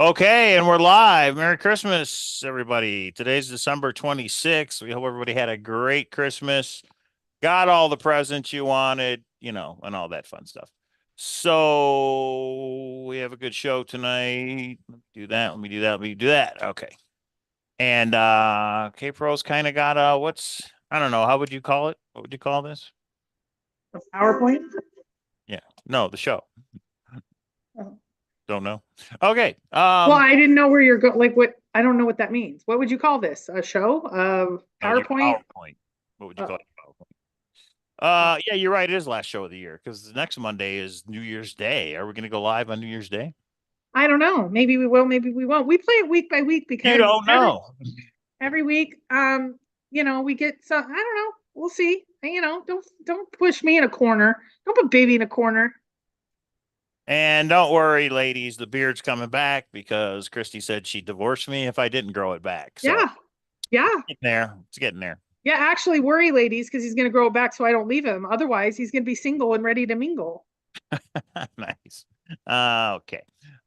Okay, and we're live. Merry Christmas, everybody. Today's December 26th. We hope everybody had a great Christmas, got all the presents you wanted, and all that fun stuff. So we have a good show tonight. Let me do that. Let me do that. Let me do that. Okay. And K-Pro's kind of got I don't know, how would you call it? What would you call this? A PowerPoint? Yeah. No, the show. Oh. Don't know. Okay. Well, I didn't know where you're going. Like, what? I don't know what that means. What would you call this? A show? No, your PowerPoint? PowerPoint. What would you call Oh, it? oh. Yeah, you're right. It is last show of the year because the next Monday is New Year's Day. Are we going to go live on New Year's Day? I don't know. Maybe we will. Maybe we won't. We play it week by week You because don't know. every week, we get some. I don't know. We'll see. Don't push me in a corner. Don't put baby in a corner. And don't worry, ladies, the beard's coming back because Christy said she'd divorce me if I didn't grow it back. So Yeah, yeah, getting there. It's getting there. yeah. Actually, worry, ladies, because he's gonna grow it back so I don't leave him. Otherwise, he's gonna be single and ready to mingle. Nice. Okay.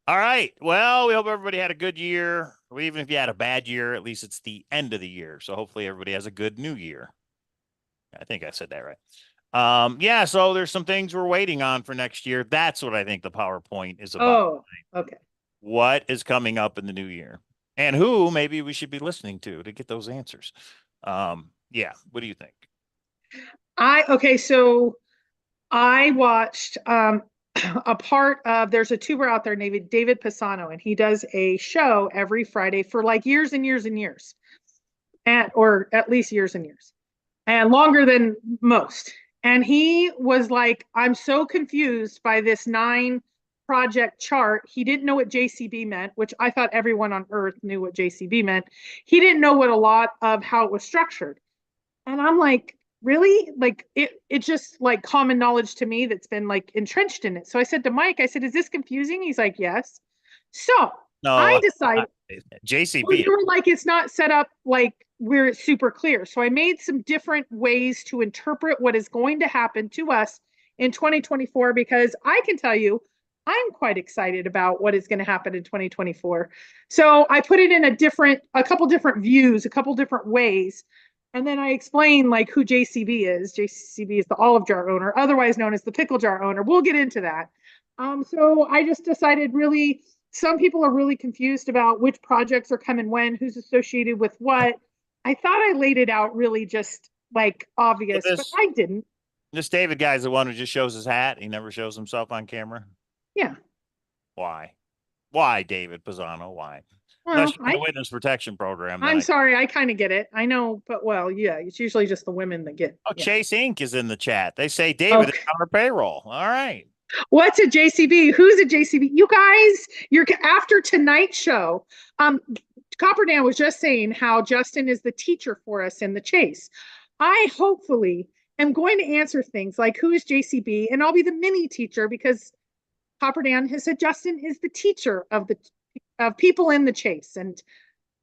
All right. Well, we hope everybody had a good year. Or even if you had a bad year, at least it's the end of the year. So hopefully everybody has a good new year. I think I said that right. Yeah, so there's some things we're waiting on for next year. That's what I think the PowerPoint is about. Oh, okay. What is coming up in the new year? And who maybe we should be listening to get those answers. Yeah, what do you think? So I watched a part of there's a tuber out there named David Pisano, and he does a show every Friday for like years and years and years, and or at least years and years, and longer than most. And he was like, I'm so confused by this 9 project chart. He didn't know what JCB meant, which I thought everyone on earth knew what JCB meant. He didn't know what a lot of how it was structured. And I'm like, really? Like it's just like common knowledge to me that's been like entrenched in it. So I said to Mike, I said, is this confusing? He's like, yes. So I No, decided, well, JCB. you were like, it's not set up like where it's super clear. So I made some different ways to interpret what is going to happen to us in 2024 because I can tell you, I'm quite excited about what is going to happen in 2024. So I put it in a couple different views, a couple different ways. And then I explain like who JCB is. JCB is the olive jar owner, otherwise known as the pickle jar owner. We'll get into that. So I just decided really some people are really confused about which projects are coming when, who's associated with what. I thought I laid it out really just like So obvious, but this I didn't. this David guy's the one who just shows his hat. He never shows himself on camera. Yeah. Why? Why, David Pisano? Why? Well, Unless you're in a witness protection program, then I'm sorry, I kind of get it. I know, but well, yeah, it's usually just the women that get. Oh, Yeah. Chase Inc. is in the chat. They say David is Okay. on our payroll. All right. What's a JCB? Who's a JCB? You guys, you're after tonight's show. Copperdan was just saying how Justin is the teacher for us in the chase. I hopefully am going to answer things like who is JCB, and I'll be the mini teacher because Copperdan has said Justin is the teacher of people in the chase, and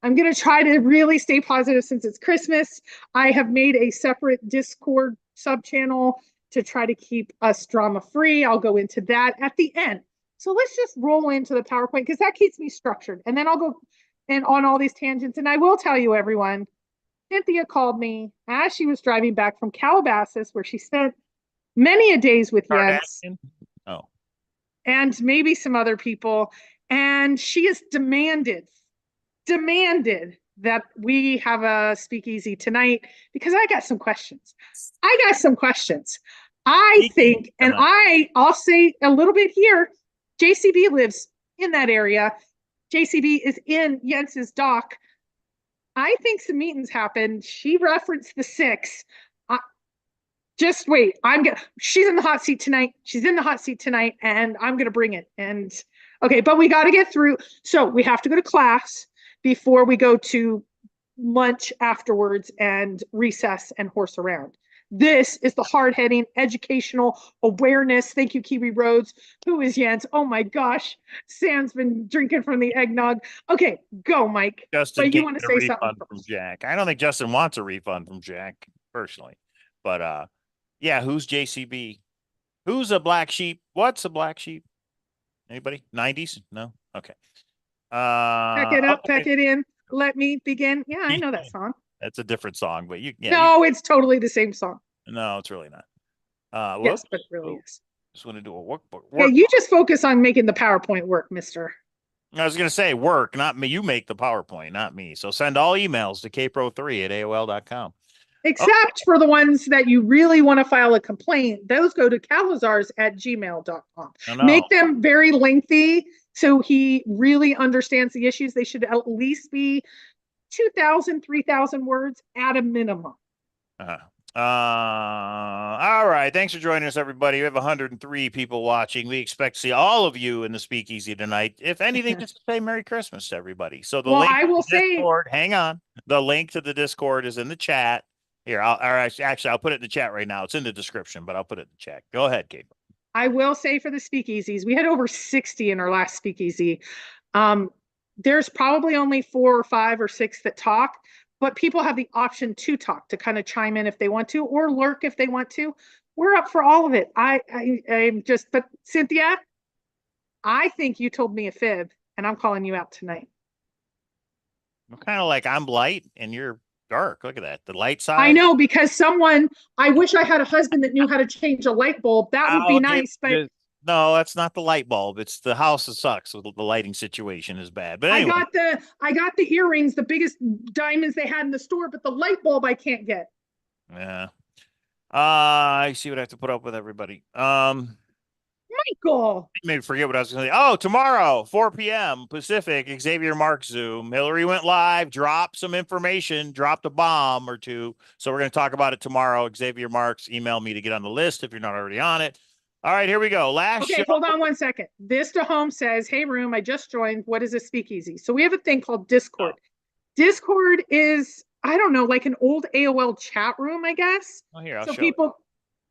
I'm going to try to really stay positive since it's Christmas. I have made a separate Discord sub channel to try to keep us drama free. I'll go into that at the end. So let's just roll into the PowerPoint because that keeps me structured. And then I'll go and on all these tangents. And I will tell you, everyone, Cynthia called me as she was driving back from Calabasas, where she spent many a days with Jens Kardashian? Oh, and maybe some other people. And she has demanded that we have a speakeasy tonight because I got some questions. I got some questions. I speaking think, and tonight. I'll say a little bit here. JCB lives in that area. JCB is in Jens's dock. I think some meetings happened. She referenced the 6. Uh, just wait. She's in the hot seat tonight. She's in the hot seat tonight, and I'm gonna bring it. And okay, but we got to get through. So we have to go to class before we go to lunch afterwards and recess and horse around. This is the hard heading educational awareness. Thank you, Kiwi Roads. Who is Jens? Oh my gosh. Sam's been drinking from the eggnog. Okay, go, Mike. Justin But you can't want to get a say something refund from first. Jack. I don't think Justin wants a refund from Jack personally. But yeah, who's JCB? Who's a black sheep? What's a black sheep? Anybody? 90s? No? Okay. Pack it up, pack Okay. it in. Let me begin. Yeah, I know that song. That's a different song, but you No, it's totally the same song. no, it's really not. Yes, Whoops. but it really Oh, is. just want to do a workbook. Yeah, you just focus on making the PowerPoint work, mister. I was going to say work, not me. You make the PowerPoint, not me. So send all emails to kpro3 at AOL.com. Okay. Except for the ones that you really want to file a complaint. Those go to Cowlazars at gmail.com. No. Make them very lengthy so he really understands the issues. They should at least be 2,000, 3,000 words at a minimum. All right. Thanks for joining us, everybody. We have 103 people watching. We expect to see all of you in the speakeasy tonight. If anything, just say Merry Christmas to everybody. So the Well, link I to will the say, Discord, hang on. The link to the Discord is in the chat. Here, I'll put it in the chat right now. It's in the description, but I'll put it in the chat. Go ahead, Kate. I will say for the speakeasies, we had over 60 in our last speakeasy. There's probably only 4 or 5 or 6 that talk, but people have the option to talk, to kind of chime in if they want to, or lurk if they want to. We're up for all of it. I'm just, but Cynthia, I think you told me a fib, and I'm calling you out tonight. I'm kind of like I'm light and you're dark. Look at that. The light I side. know, because I wish I had a husband that knew how to change a light bulb. That would be Oh, nice, but no, that's not the light bulb. It's the house that sucks. The lighting situation is bad. But anyway, I got the earrings, the biggest diamonds they had in the store, but the light bulb I can't get. yeah. I see what I have to put up with everybody. Michael. Maybe forget what I was going to say. Oh, tomorrow, 4 p.m. Pacific, Xavier Marks Zoom. Hillary went live, dropped some information, dropped a bomb or two. So we're going to talk about it tomorrow. Xavier Marks, email me to get on the list if you're not already on it. All right, here we go. Last Okay, show. hold on one second. Vista Home says, hey, room, I just joined. What is a speakeasy? So we have a thing called Discord. Discord is, I don't know, like an old AOL chat room, I guess. Oh, here, I'll so show people,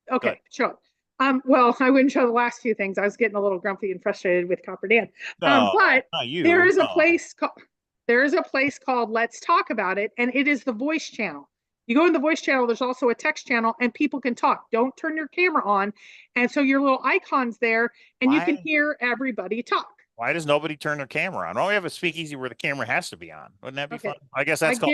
it. okay, show it. Well, I wouldn't show the last few things. I was getting a little grumpy and frustrated with Copper Dan. No, But not you. there is a No. place called Let's Talk About It, and it is the voice channel. You go in the voice channel, there's also a text channel, and people can talk. Don't turn your camera on. And so your little icon's there, and you can hear everybody talk. Why does nobody turn their camera on? Why don't we have a speakeasy where the camera has to be on? Wouldn't that be fun? I guess that's called.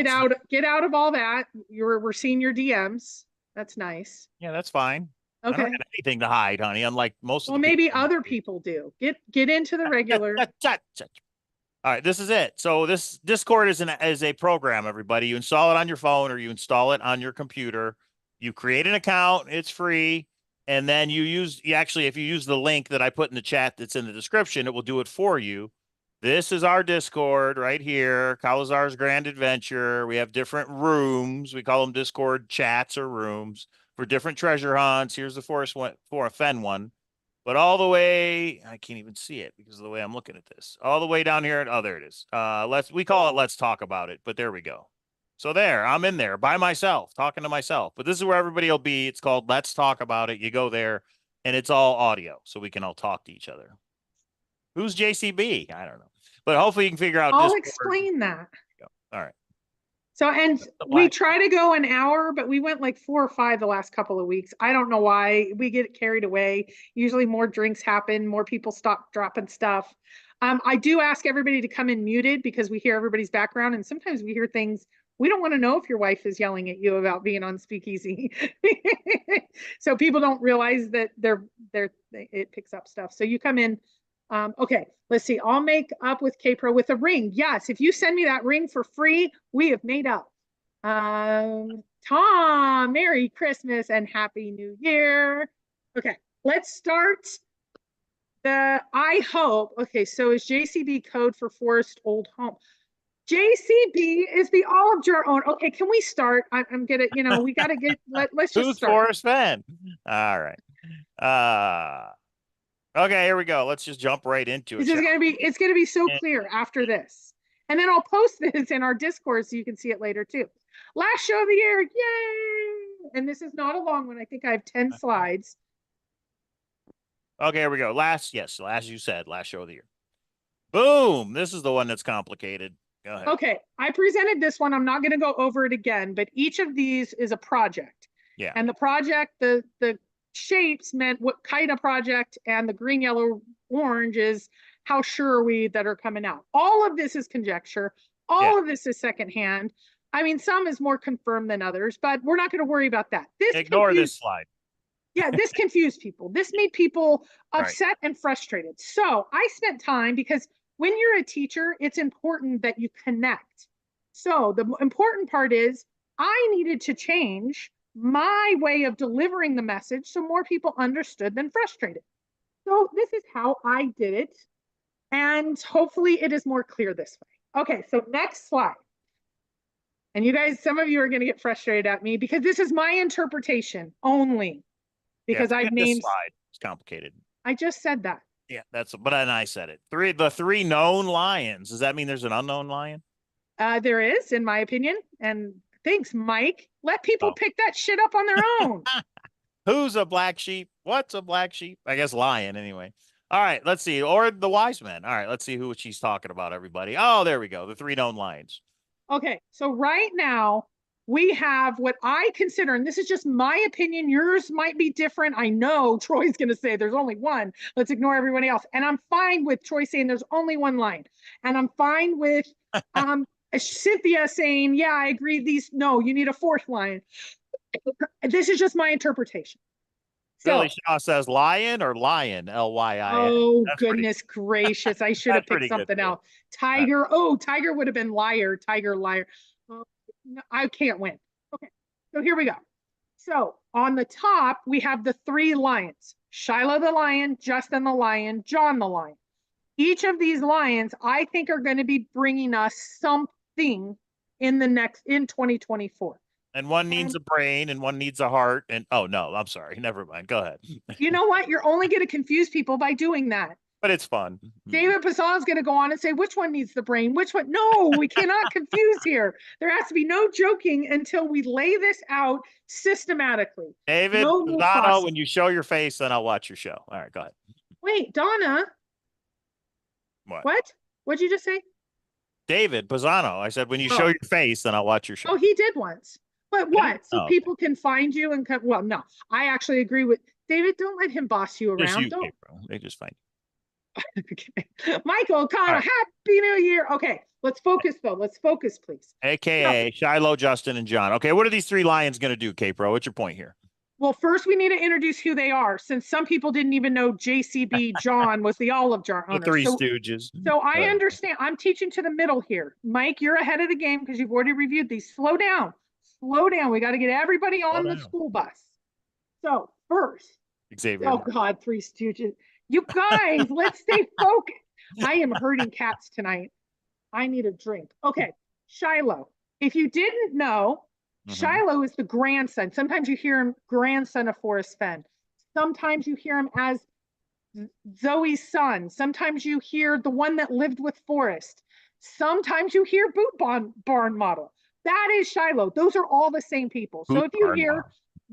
Get out of all that. We're seeing your DMs. That's nice. Yeah, that's fine. I Okay. don't have anything to hide, honey. Unlike most of Well, the maybe people. other people do. Get into the regular. All right, this is it. So this Discord is a program, everybody. You install it on your phone or you install it on your computer. You create an account, it's free. And then if you use the link that I put in the chat that's in the description, it will do it for you. This is our Discord right here, Cowlazars Grand Adventure. We have different rooms. We call them Discord chats or rooms for different treasure hunts. Here's the Forrest one, for a Fenn one. But all the way, I can't even see it because of the way I'm looking at this. All the way down here, oh, there it is. We call it Let's Talk About It, but there we go. So there, I'm in there by myself, talking to myself. But this is where everybody will be. It's called Let's Talk About It. You go there, and it's all audio, so we can all talk to each other. Who's JCB? I don't know. But hopefully you can figure out I'll explain that. All right. So, and we try to go an hour, but we went like 4 or 5 the last couple of weeks. I don't know why. We get carried away. Usually more drinks happen, more people stop dropping stuff. I do ask everybody to come in muted because we hear everybody's background, and sometimes we hear things we don't want to know if your wife is yelling at you about being on speakeasy. So people don't realize that it picks up stuff. So you come in. Okay, let's see. I'll make up with K-Pro with a ring. Yes, if you send me that ring for free, we have made up. Tom, Merry Christmas and Happy New Year. Okay, let's start I hope. Okay, so is JCB code for Forrest Old Home? JCB is the olive jar owner. Okay, can we start? I'm gonna, we gotta get. Let's just start. Forrest Fenn. All right. Okay, here we go. Let's just jump right into it. It's gonna be so clear after this, and then I'll post this in our Discord so you can see it later too. Last show of the year, yay! And this is not a long one. I think I have 10 slides. Okay, here we go. Last you said, last show of the year. Boom! This is the one that's complicated. Go ahead. Okay, I presented this one. I'm not going to go over it again, but each of these is a project. Yeah. And the project, the shapes meant what kind of project, and the green, yellow, orange is how sure are we that are coming out? All of this is conjecture. Yeah. All of this is secondhand. I mean, some is more confirmed than others, but we're not going to worry about that. Ignore this slide. Yeah, this confused people. This made people Right. upset and frustrated. So I spent time because when you're a teacher, it's important that you connect. So the important part is I needed to change my way of delivering the message so more people understood than frustrated. So this is how I did it. And hopefully it is more clear this way. Okay, so next slide. And you guys, some of you are going to get frustrated at me because this is my interpretation only. Because I've named this slide. It's complicated. I just said that. Yeah, but I said it. The three known lions. Does that mean there's an unknown lion? There is, in my opinion. And thanks, Mike. Let people pick that shit up on their own. Who's a black sheep? What's a black sheep? I guess lion anyway. All right, let's see. Or the wise men. All right, let's see who she's talking about, everybody. Oh, there we go. The three known lions. Okay, so right now we have what I consider, and this is just my opinion, yours might be different. I know Troy's going to say there's only one. Let's ignore everybody else. And I'm fine with Troy saying there's only one line. And I'm fine with Cynthia saying, yeah, I agree. No, you need a fourth line. This is just my interpretation. Billy Shaw says lion or lion, L-Y-I-N. Oh, goodness gracious. I should have picked something else. Tiger. Oh, Tiger would have been liar. Tiger, liar. Oh, no, I can't win. Okay, so here we go. So on the top, we have the three lions. Shiloh the lion, Justin the lion, John the lion. Each of these lions, I think, are going to be bringing us something in 2024. And one needs a brain and one needs a heart. And oh, no, I'm sorry. Never mind. Go ahead. You know what? You're only going to confuse people by doing that. But it's fun. David Passan is going to go on and say, which one needs the brain? Which one? No, we cannot confuse here. There has to be no joking until we lay this out systematically. David Passan, when you show your face, then I'll watch your show. All right, go ahead. Wait, Donna. What? What'd you just say? David Pisano. I said, when you show your face, then I'll watch your show. Oh, he did once. But what? So people can find you and come. Well, no, I actually agree with David. Don't let him boss you around. They just find you. Okay. Michael O'Connor, Happy New Year. Okay, let's focus though. Let's focus, please. AKA Shiloh, Justin, and John. Okay, what are these three lions going to do, K-Pro? What's your point here? Well, first we need to introduce who they are, since some people didn't even know JCB John was the olive jar owner. The Three Stooges. So I understand. I'm teaching to the middle here. Mike, you're ahead of the game because you've already reviewed these. Slow down. Slow down. We got to get everybody on the school bus. So first, Xavier. Oh God, Three Stooges. You guys, let's stay focused. I am hurting cats tonight. I need a drink. Okay, Shiloh. If you didn't know, Shiloh is the grandson. Sometimes you hear him grandson of Forrest Fenn. Sometimes you hear him as Zoe's son. Sometimes you hear the one that lived with Forrest. Sometimes you hear Boot Barn Model. That is Shiloh. Those are all the same people. So if you hear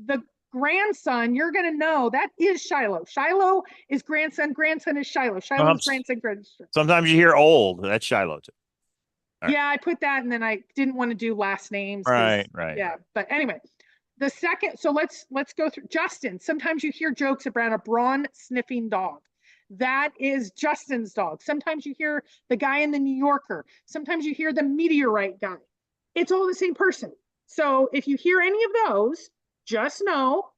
the grandson, you're going to know that is Shiloh. Shiloh is grandson. Grandson is Shiloh. Shiloh is grandson. Grandson. Sometimes you hear old. That's Shiloh too. Right. Yeah, I put that, and then I didn't want to do last names. Right. Yeah, but anyway, the second. So let's go through Justin. Sometimes you hear jokes about a brawn sniffing dog. That is Justin's dog. Sometimes you hear the guy in the New Yorker. Sometimes you hear the meteorite guy. It's all the same person. So if you hear any of those, just know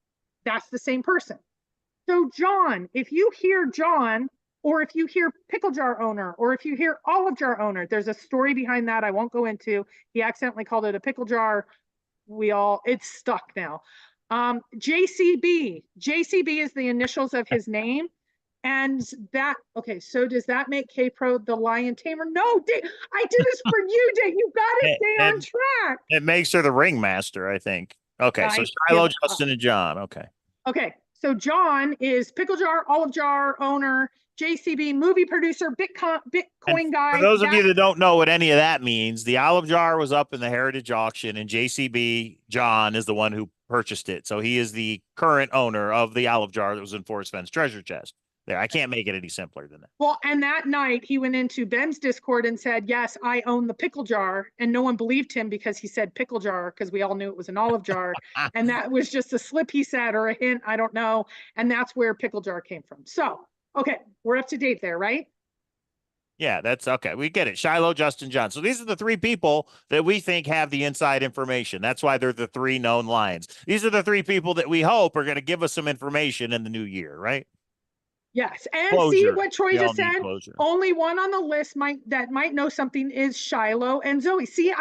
that's the same person. So John, if you hear John, or if you hear pickle jar owner, or if you hear olive jar owner, there's a story behind that I won't go into. He accidentally called it a pickle jar. It's stuck now. JCB is the initials of his name. And that, okay, so does that make K-Pro the lion tamer? No, I did this for you, Dave. You got to stay on track. It makes her the ringmaster, I think. Okay, so Shiloh, Justin, and John. Okay, so John is pickle jar, olive jar owner, JCB movie producer, Bitcoin guy. For those of you that don't know what any of that means, the olive jar was up in the Heritage Auction, and JCB John is the one who purchased it. So he is the current owner of the olive jar that was in Forrest Fenn's treasure chest. There, I can't make it any simpler than that. Well, and that night he went into Ben's Discord and said, yes, I own the pickle jar. And no one believed him because he said pickle jar, because we all knew it was an olive jar. And that was just a slip he said, or a hint, I don't know. And that's where pickle jar came from. So, okay, we're up to date there, right? Yeah, that's okay. We get it. Shiloh, Justin, John. So these are the three people that we think have the inside information. That's why they're the three known lions. These are the three people that we hope are going to give us some information in the new year, right? Yes. And see Closure. what Troy We all just need said? closure. Only one on the list might know something is Shiloh and Zoe. See,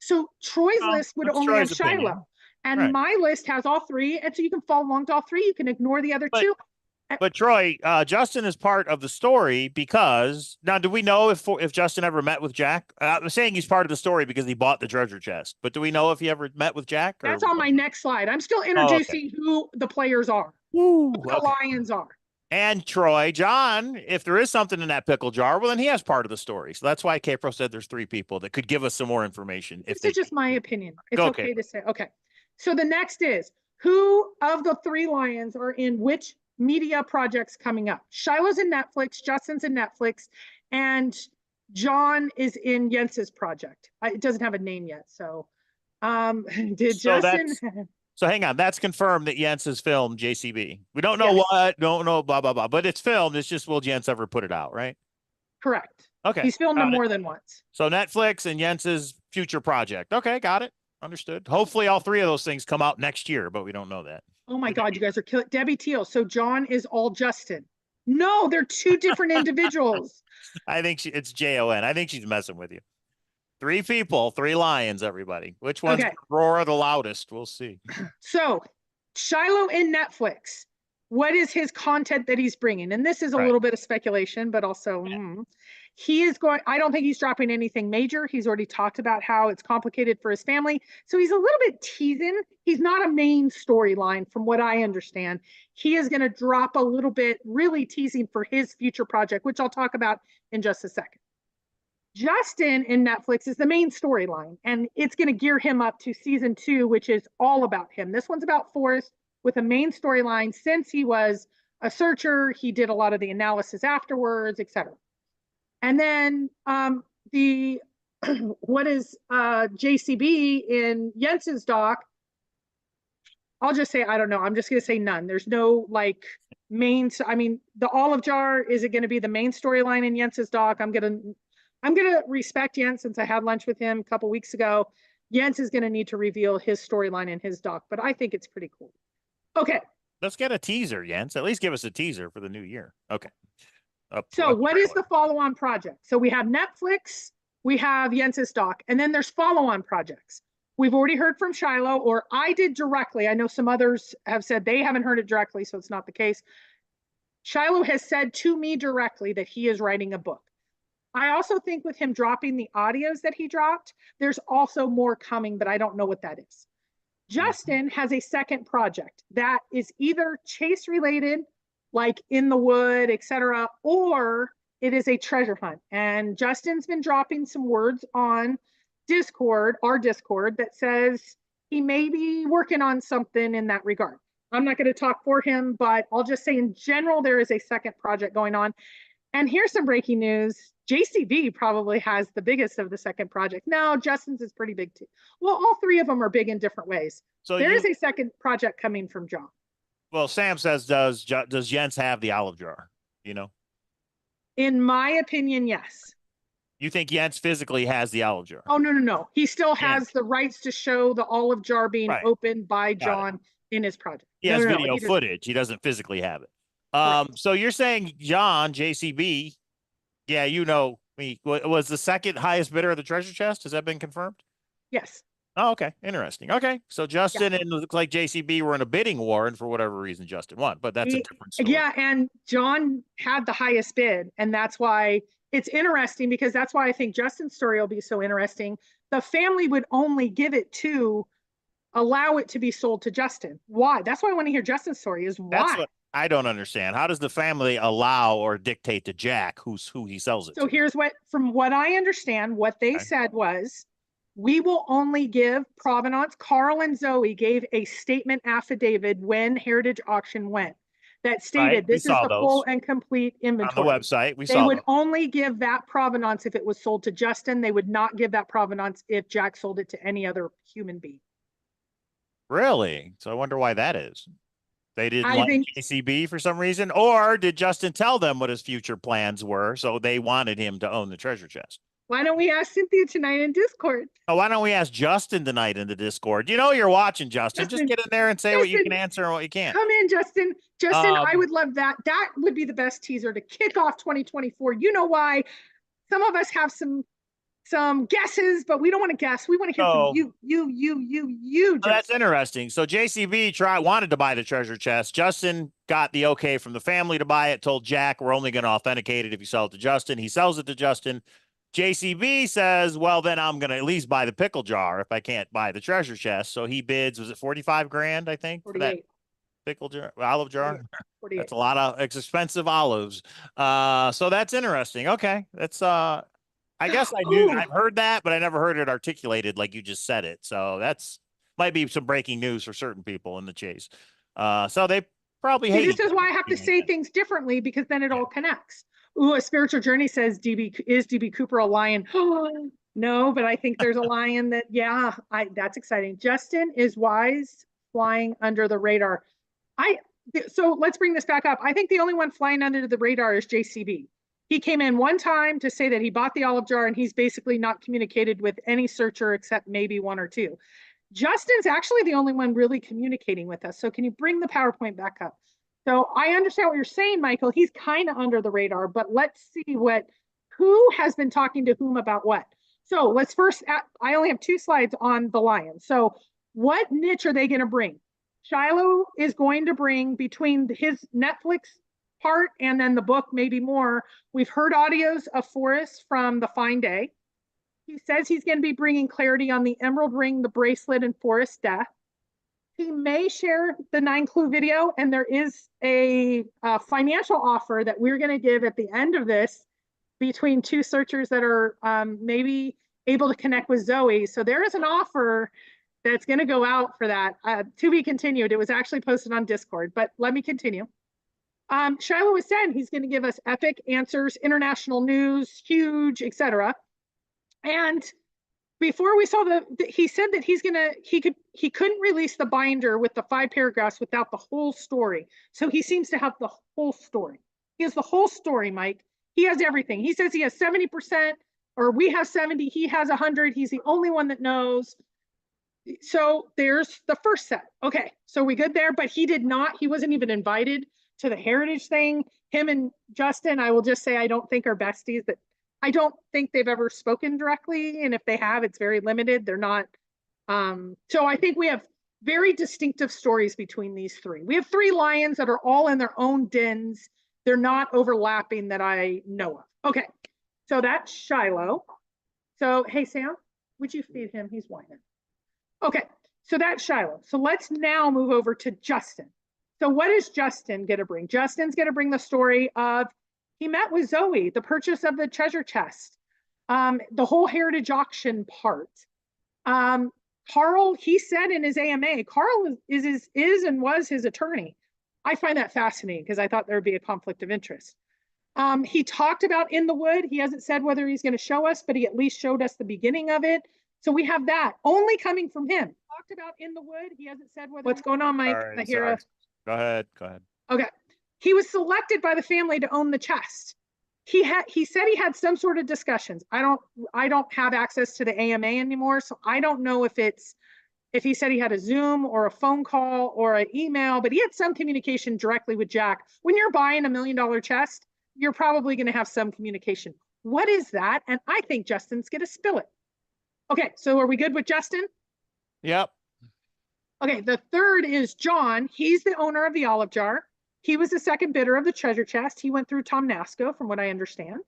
so Troy's Well, list would that's only have Troy's Shiloh. opinion. And Right. my list has all three. And so you can follow along to all three. You can ignore the other But two. but Troy, Justin is part of the story because now do we know if Justin ever met with Jack? I'm saying he's part of the story because he bought the treasure chest, but do we know if he ever met with Jack or That's we on don't my know? next slide. I'm still Oh, okay. introducing who the players are, Woo, who the okay. lions are. And Troy, John, if there is something in that pickle jar, well, then he has part of the story. So that's why Capro said there's three people that could give us some more information if This they is just choose my to. opinion. It's Go, okay Capro. to say. Okay. So the next is who of the three lions are in which media projects coming up? Shiloh's in Netflix, Justin's in Netflix, and John is in Jens's project. It doesn't have a name yet. So did So Justin? that's so hang on. That's confirmed that Jens has filmed JCB. We don't know Yes, what, don't know, blah, blah, blah. But it's filmed. It's just will Jens ever put it out, right? correct. Okay. He's filmed them Got it. more than once. So Netflix and Jens's future project. Okay, got it. Understood. Hopefully all three of those things come out next year, but we don't know that. Oh my God, you guys are killing Debbie Teal. So John is all Justin. No, they're two different individuals. I think it's Jon. I think she's messing with you. Three people, three lions, everybody. Which one's Okay. gonna roar the loudest? We'll see. So Shiloh in Netflix, what is his content that he's bringing? And this is a Right. little bit of speculation, but also he is going. I don't think he's dropping anything major. He's already talked about how it's complicated for his family. So he's a little bit teasing. He's not a main storyline from what I understand. He is going to drop a little bit, really teasing for his future project, which I'll talk about in just a second. Justin in Netflix is the main storyline, and it's going to gear him up to season 2, which is all about him. This one's about Forrest with a main storyline. Since he was a searcher, he did a lot of the analysis afterwards, etc. And then the what is JCB in Jens's doc? I'll just say I don't know. I'm just going to say none. There's no like main. I mean, the olive jar, is it going to be the main storyline in Jens's doc? I'm gonna respect Jens since I had lunch with him a couple weeks ago. Jens is gonna need to reveal his storyline in his doc, but I think it's pretty cool. Okay, Let's get a teaser, Jens. At least give us a teaser for the new year. Okay. so what is the follow-on project? So we have Netflix, we have Jens's doc, and then there's follow-on projects. We've already heard from Shiloh, or I did directly. I know some others have said they haven't heard it directly, so it's not the case. Shiloh has said to me directly that he is writing a book. I also think with him dropping the audios that he dropped, there's also more coming, but I don't know what that is. Justin has a second project that is either chase related, like in the wood, etc., or it is a treasure hunt. And Justin's been dropping some words on Discord, our Discord, that says he may be working on something in that regard. I'm not going to talk for him, but I'll just say in general, there is a second project going on. And here's some breaking news. JCB probably has the biggest of the second project. No, Justin's is pretty big too. Well, all three of them are big in different ways. So there is a second project coming from John. Well, Sam says, does Jens have the olive jar? You know, In my opinion, yes. you think Jens physically has the olive jar? Oh, no. He still Yeah. has the rights to show the olive jar being Right. opened by John in his project. He has video footage. He doesn't physically have it. So you're saying John, JCB, yeah, you know, was the second highest bidder of the treasure chest? Has that been confirmed? Yes. Oh, okay. Interesting. Okay. So Justin and it looks like JCB were in a bidding war, and for whatever reason, Justin won, but that's a different story. Yeah, and John had the highest bid, and that's why it's interesting, because that's why I think Justin's story will be so interesting. The family would only give it to allow it to be sold to Justin. Why? That's why I want to hear Justin's story, is why. That's what I don't understand. How does the family allow or dictate to Jack who he sells it to? So here's what, from what I understand, what they said was, we will only give provenance. Carl and Zoe gave a statement affidavit when Heritage Auction went that stated this is the full and complete inventory. On the website, they would only give that provenance if it was sold to Justin. They would not give that provenance if Jack sold it to any other human being. Really? So I wonder why that is. They didn't I like think, JCB for some reason, or did Justin tell them what his future plans were, so they wanted him to own the treasure chest? why don't we ask Cynthia tonight in Discord? Oh, why don't we ask Justin tonight in the Discord? You know you're watching, Justin. Just Justin, get in there and say what you Justin, can answer and what you can't. come in, Justin. Justin, I Um, would love that. That would be the best teaser to kick off 2024. You know why? Some of us have some guesses, but we don't want to guess. We want to hear from so you, that's Justin. interesting. So JCB wanted to buy the treasure chest. Justin got the okay from the family to buy it. Told Jack we're only going to authenticate it if you sell it to Justin. He sells it to Justin. JCB says, well, then I'm going to at least buy the pickle jar if I can't buy the treasure chest. So he bids, was it 45 grand, I think, for that 48. pickle jar, olive 48. jar? 48. That's a lot of it's expensive olives. So that's interesting. Okay. That's I guess Oh, I've heard that, but I never heard it articulated like you just said it. So that's might be some breaking news for certain people in the chase. So they probably see, hate this each is why I have to other. say things differently because then it Yeah. all connects. Ooh, a spiritual journey says DB Cooper a lion? No, but I think there's a lion that, yeah, that's exciting. Justin is wise, flying under the radar. I so let's bring this back up. I think the only one flying under the radar is JCB. He came in one time to say that he bought the olive jar and he's basically not communicated with any searcher except maybe one or two. Justin's actually the only one really communicating with us. So can you bring the PowerPoint back up? So I understand what you're saying, Michael. He's kind of under the radar, but let's see who has been talking to whom about what. So let's first, I only have 2 slides on the lion. So what niche are they going to bring? Shiloh is going to bring between his Netflix part and then the book, maybe more. We've heard audios of Forrest from the Fine Day. He says he's going to be bringing clarity on the emerald ring, the bracelet, and Forrest's death. He may share the 9 clue video, and there is a financial offer that we're going to give at the end of this between 2 searchers that are maybe able to connect with Zoe. So there is an offer that's going to go out for that. To be continued. It was actually posted on Discord, but let me continue. Shiloh was saying he's going to give us epic answers, international news, huge, etc. And before we saw he said that he couldn't release the binder with the 5 paragraphs without the whole story. So he seems to have the whole story. He has the whole story, Mike. He has everything. He says he has 70%, or we have 70, he has 100. He's the only one that knows. So there's the first set. Okay, so we good there, but he wasn't even invited to the heritage thing. Him and Justin, I will just say, I don't think are besties. That I don't think they've ever spoken directly, and if they have, it's very limited. They're not. So I think we have very distinctive stories between these 3. We have 3 lions that are all in their own dens. They're not overlapping that I know of. Okay, so that's Shiloh. So hey, Sam, would you feed him? He's whining. Okay, so that's Shiloh. So let's now move over to Justin. So what is Justin going to bring? Justin's going to bring the story of he met with Zoe, the purchase of the treasure chest, the whole heritage auction part. Carl, he said in his AMA, Carl is and was his attorney. I find that fascinating because I thought there would be a conflict of interest. He talked about In the Wood. He hasn't said whether he's going to show us, but he at least showed us the beginning of it. So we have that only coming from him. Talked about In the Wood. He hasn't said whether. What's going on, Mike? All right, I hear us. Go ahead. Go ahead. Okay. He was selected by the family to own the chest. He said he had some sort of discussions. I don't have access to the AMA anymore, so I don't know if he said he had a Zoom or a phone call or an email, but he had some communication directly with Jack. When you're buying $1 million chest, you're probably going to have some communication. What is that? And I think Justin's going to spill it. Okay, so are we good with Justin? Yep. Okay, the third is John. He's the owner of the olive jar. He was the second bidder of the treasure chest. He went through Tom Nasco, from what I understand.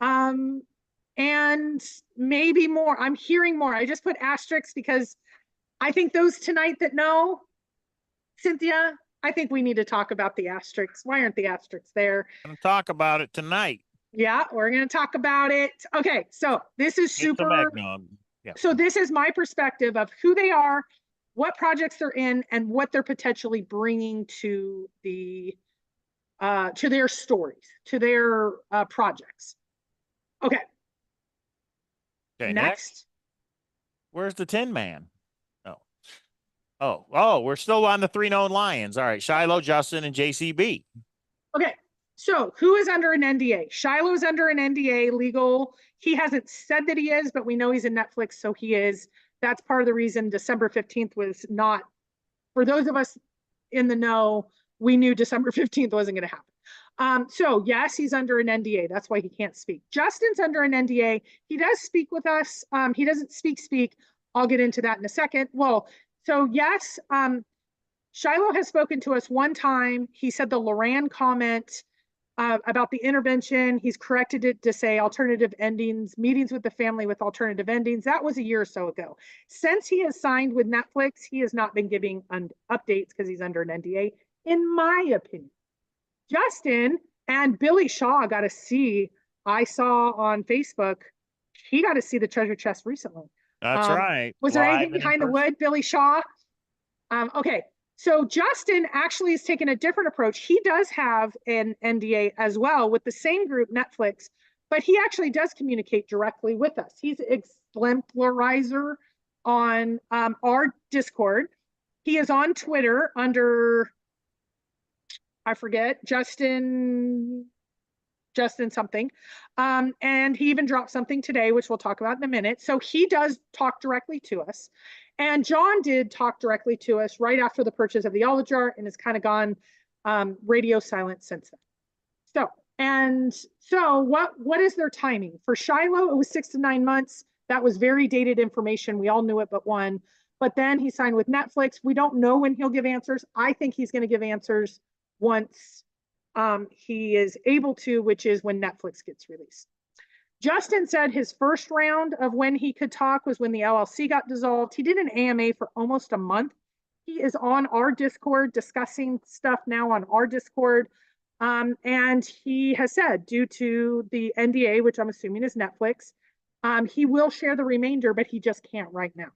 And maybe more. I'm hearing more. I just put asterisks because I think those tonight that know, Cynthia, I think we need to talk about the asterisks. Why aren't the asterisks there? I'm gonna talk about it tonight. Yeah, we're going to talk about it. Okay, so this is super. Yeah. So this is my perspective of who they are, what projects they're in, and what they're potentially bringing to their stories, to their projects. Okay. Okay. Next. Where's the Tin Man? Oh. Oh, we're still on the three known lions. All right, Shiloh, Justin, and JCB. Okay. So who is under an NDA? Shiloh's under an NDA legal. He hasn't said that he is, but we know he's in Netflix, so he is. That's part of the reason December 15th was not, for those of us in the know, we knew December 15th wasn't going to happen. So yes, he's under an NDA. That's why he can't speak. Justin's under an NDA. He does speak with us. He doesn't speak. I'll get into that in a second. Well, so yes, Shiloh has spoken to us one time. He said the Loran comment about the intervention, he's corrected it to say alternative endings, meetings with the family with alternative endings. That was a year or so ago. Since he has signed with Netflix, he has not been giving updates because he's under an NDA, in my opinion. Justin and Billy Shaw got to see, I saw on Facebook, he got to see the treasure chest recently. That's right. Was there anything behind the wood, Billy Shaw? Okay. So Justin actually has taken a different approach. He does have an NDA as well with the same group, Netflix, but he actually does communicate directly with us. He's exemplarizer on our Discord. He is on Twitter under, I forget, Justin something. And he even dropped something today, which we'll talk about in a minute. So he does talk directly to us. And John did talk directly to us right after the purchase of the Oligar and has kind of gone radio silent since then. So what is their timing? For Shiloh, it was 6 to 9 months. That was very dated information. We all knew it but one. But then he signed with Netflix. We don't know when he'll give answers. I think he's going to give answers once he is able to, which is when Netflix gets released. Justin said his first round of when he could talk was when the LLC got dissolved. He did an AMA for almost a month. He is on our Discord discussing stuff now on our Discord. And he has said, due to the NDA, which I'm assuming is Netflix, he will share the remainder, but he just can't right now.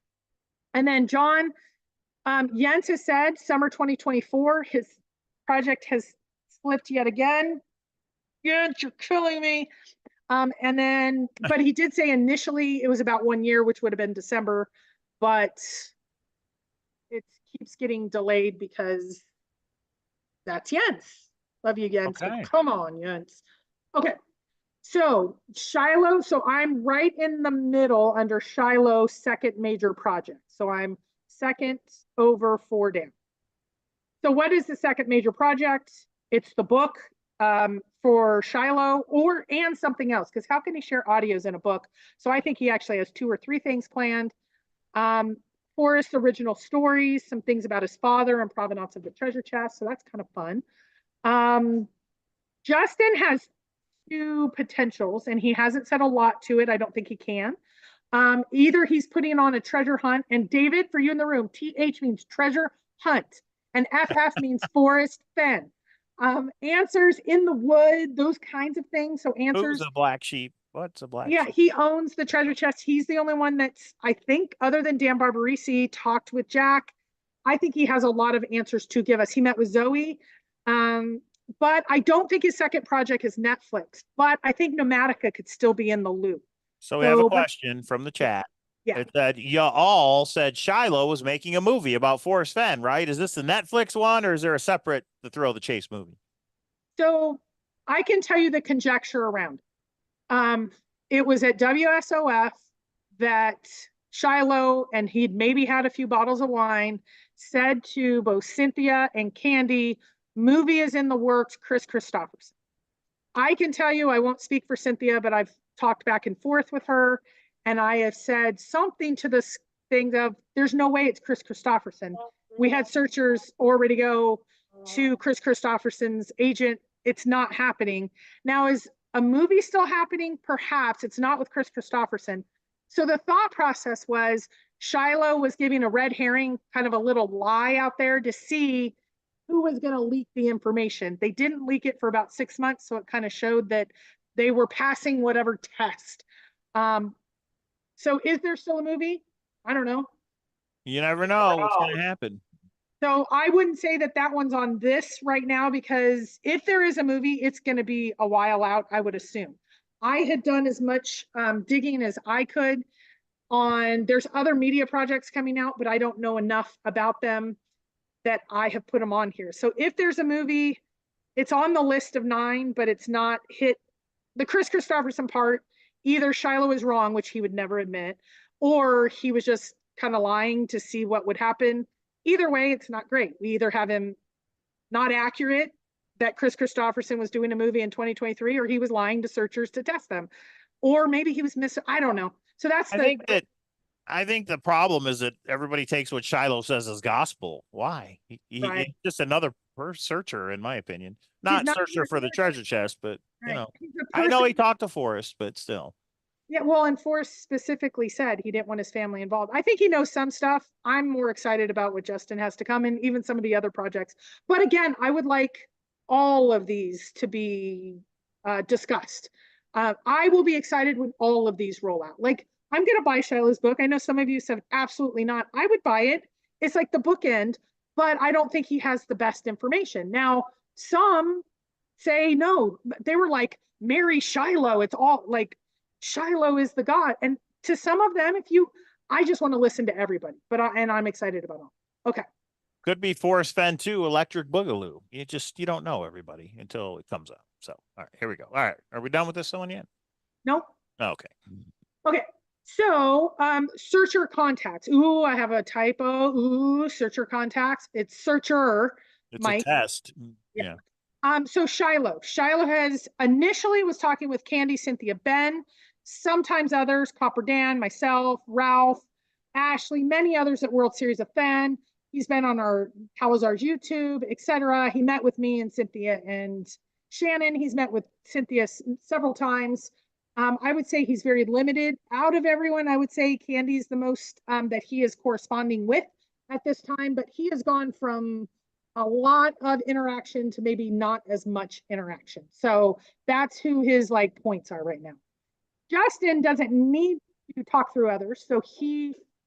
And then John, Jens has said summer 2024, his project has slipped yet again. Jens, you're killing me. But he did say initially it was about 1 year, which would have been December, but it keeps getting delayed because that's Jens. Love you, Jens. Okay. Come on, Jens. Okay. So Shiloh, so I'm right in the middle under Shiloh's second major project. So I'm second over 4 down. So what is the second major project? It's the book for Shiloh and something else, because how can he share audios in a book? So I think he actually has 2 or 3 things planned. Forrest original stories, some things about his father and provenance of the treasure chest. So that's kind of fun. Justin has 2 potentials and he hasn't said a lot to it. I don't think he can. Either he's putting on a treasure hunt, and David, for you in the room, TH means treasure hunt and FF means Forrest Fenn. Answers in the wood, those kinds of things. So answers. Who's a black sheep? What's a black sheep? Yeah, he owns the treasure chest. He's the only one that's, I think, other than Dan Barbarisi, talked with Jack. I think he has a lot of answers to give us. He met with Zoe. But I don't think his second project is Netflix. But I think Nomatica could still be in the loop. So we have a question from the chat. Yeah. It said, you all said Shiloh was making a movie about Forrest Fenn, right? Is this the Netflix one, or is there a separate The Thrill of the Chase movie? So I can tell you the conjecture around it. It was at WSOF that Shiloh, and he'd maybe had a few bottles of wine, said to both Cynthia and Candy, movie is in the works, Chris Christopherson. I can tell you, I won't speak for Cynthia, but I've talked back and forth with her, and I have said something to this thing of, there's no way it's Chris Christopherson. We had searchers already go to Chris Christopherson's agent. It's not happening. Now, is a movie still happening? Perhaps. It's not with Chris Christopherson. So the thought process was Shiloh was giving a red herring, kind of a little lie out there to see who was going to leak the information. They didn't leak it for about 6 months, so it kind of showed that they were passing whatever test. So is there still a movie? I don't know. You never know what's going to happen. So I wouldn't say that that one's on this right now, because if there is a movie, it's going to be a while out, I would assume. I had done as much digging as I could. there's other media projects coming out, but I don't know enough about them that I have put them on here. So if there's a movie, it's on the list of 9, but it's not hit the Chris Christopherson part. Either Shiloh is wrong, which he would never admit, or he was just kind of lying to see what would happen. Either way, it's not great. We either have him not accurate that Chris Christopherson was doing a movie in 2023, or he was lying to searchers to test them, or maybe he was missing. I don't know. So that's I think the problem is that everybody takes what Shiloh says as gospel. Why? right. He's just another searcher, in my opinion. Not searcher for the treasure chest, but right. I know he talked to Forrest, but still. Yeah, well, and Forrest specifically said he didn't want his family involved. I think he knows some stuff. I'm more excited about what Justin has to come and even some of the other projects. But again, I would like all of these to be discussed. I will be excited when all of these roll out. Like, I'm going to buy Shiloh's book. I know some of you said absolutely not. I would buy it. It's like the bookend, but I don't think he has the best information. Now, some say no. They were like, Mary Shiloh. It's all like, Shiloh is the God. And to some of them, I just want to listen to everybody, and I'm excited about them. Okay. Could be Forrest Fenn too, Electric Boogaloo. You don't know everybody until it comes up. So, all right, here we go. All right. Are we done with this one yet? Nope. Okay. Okay. So, searcher contacts. Ooh, I have a typo. Ooh, searcher contacts. It's searcher. It's Mike. A test. Yeah. So Shiloh has initially was talking with Candy, Cynthia, Ben, sometimes others, Copper Dan, myself, Ralph, Ashley, many others at World Series of Fenn. He's been on our Cowlazars YouTube, etc. He met with me and Cynthia and Shannon. He's met with Cynthia several times. I would say he's very limited. Out of everyone, I would say Candy's the most that he is corresponding with at this time, but he has gone from a lot of interaction to maybe not as much interaction. So that's who his like points are right now. Justin doesn't need to talk through others. So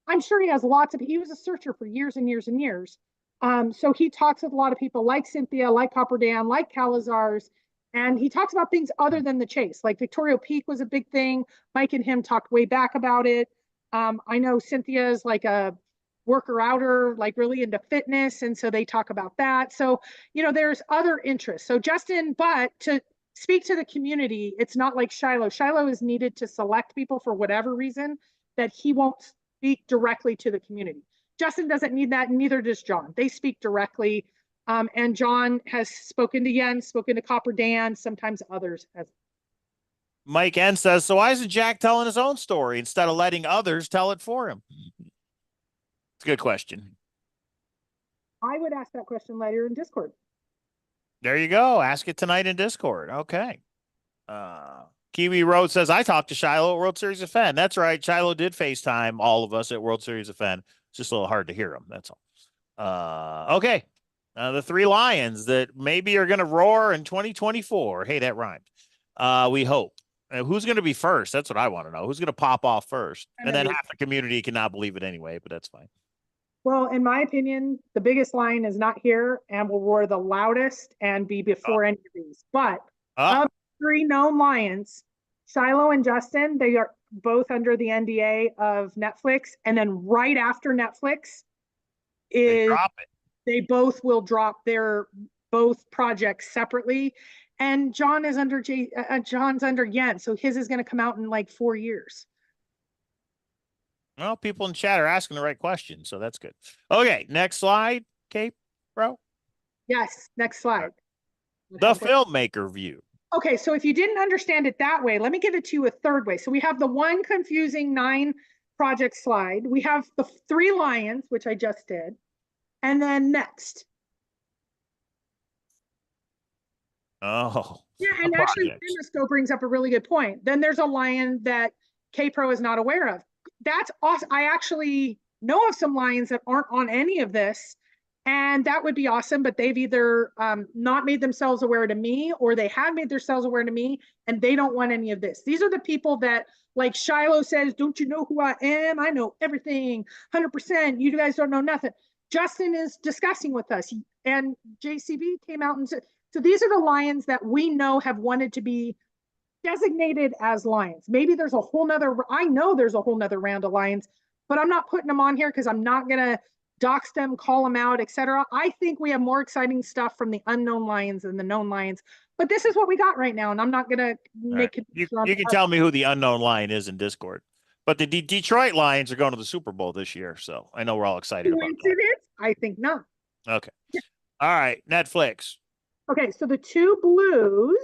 I'm sure he has he was a searcher for years and years and years. So he talks with a lot of people like Cynthia, like Copper Dan, like Cowlazars, and he talks about things other than the chase. Like Victoria Peak was a big thing. Mike and him talked way back about it. I know Cynthia is like a worker outer, like really into fitness. And so they talk about that. So, there's other interests. So Justin, but to speak to the community, it's not like Shiloh. Shiloh is needed to select people for whatever reason that he won't speak directly to the community. Justin doesn't need that, and neither does John. They speak directly. And John has spoken to Jens, spoken to Copper Dan, sometimes others as Mike N says, so why isn't Jack telling his own story instead of letting others tell it for him? It's a good question. I would ask that question later in Discord. There you go. Ask it tonight in Discord. Okay. Kiwi Road says, I talked to Shiloh at World Series of Fenn. That's right. Shiloh did FaceTime all of us at World Series of Fenn. It's just a little hard to hear him. That's all. Okay. The 3 lions that maybe are going to roar in 2024. Hey, that rhymed. We hope. Who's going to be first? That's what I want to know. Who's going to pop off first? And then half the community cannot believe it anyway, but that's fine. Well, in my opinion, the biggest lion is not here and will roar the loudest and be before any of these. But of 3 known lions, Shiloh and Justin, they are both under the NDA of Netflix. And then right after Netflix they both will drop their both projects separately. And John is under John's under Yen, so his is going to come out in like 4 years. Well, people in chat are asking the right question, so that's good. Okay, next slide, Cape, bro. Yes, next slide. The filmmaker view. Okay, so if you didn't understand it that way, let me give it to you a third way. So we have the one confusing 9 project slide. We have the 3 lions, which I just did. And then next. Oh. Yeah, and actually, Finnesco brings up a really good point. Then there's a lion that K-Pro is not aware of. That's awesome. I actually know of some lions that aren't on any of this, and that would be awesome, but they've either not made themselves aware to me, or they have made themselves aware to me, and they don't want any of this. These are the people that, like Shiloh says, don't you know who I am? I know everything, 100%. You guys don't know nothing. Justin is discussing with us, and JCB came out and said, so these are the lions that we know have wanted to be designated as lions. Maybe there's a whole nother, I know there's a whole nother round of lions, but I'm not putting them on here because I'm not going to dox them, call them out, etc. I think we have more exciting stuff from the unknown lions than the known lions. But this is what we got right now, and I'm not going to make it. You can tell me who the unknown lion is in Discord. But the Detroit Lions are going to the Super Bowl this year, so I know we're all excited about that. I think not. Okay. All right, Netflix. Okay, so the two blues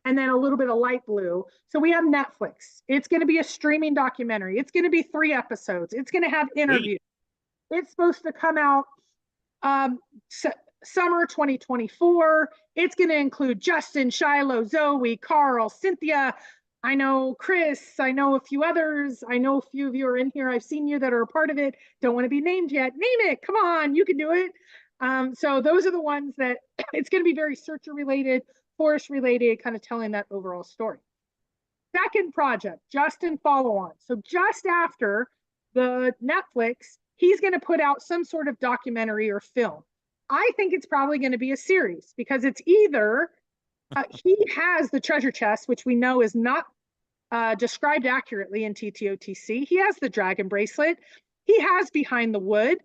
and then a little bit of light blue. So we have Netflix. It's going to be a streaming documentary. It's going to be 3 episodes. It's going to have interviews. It's supposed to come out summer 2024. It's going to include Justin, Shiloh, Zoe, Carl, Cynthia. I know Chris. I know a few others. I know a few of you are in here. I've seen you that are a part of it. Don't want to be named yet. Name it. Come on. You can do it. So those are the ones that it's going to be very Searcher related, Forrest related, kind of telling that overall story. Second project, Justin follow on. So just after the Netflix, he's going to put out some sort of documentary or film. I think it's probably going to be a series because it's either he has the treasure chest, which we know is not described accurately in TTOTC. He has the dragon bracelet. He has Behind the Wood.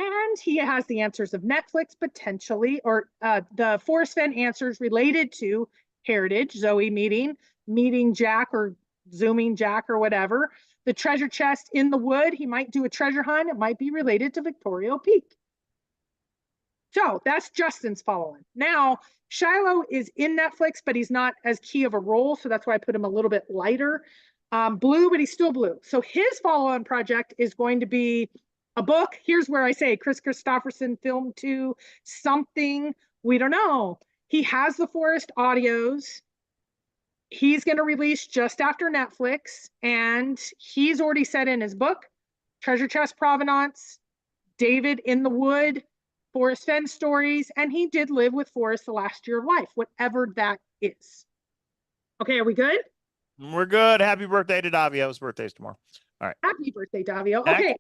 And he has the answers of Netflix potentially, or the Forrest Fenn answers related to Heritage, Zoe meeting Jack or zooming Jack or whatever. The treasure chest in the wood, he might do a treasure hunt. It might be related to Victoria Peak. So that's Justin's following. Now, Shiloh is in Netflix, but he's not as key of a role. So that's why I put him a little bit lighter. Blue, but he's still blue. So his follow-on project is going to be a book. Here's where I say Chris Christopherson film 2 something. We don't know. He has the Forrest audios. He's going to release just after Netflix, and he's already said in his book, Treasure Chest Provenance, David in the Wood, Forrest Fenn stories, and he did live with Forrest the last year of life, whatever that is. Okay, are we good? We're good. Happy birthday to Davio. His birthday's tomorrow. All right. Happy birthday, Davio. Okay,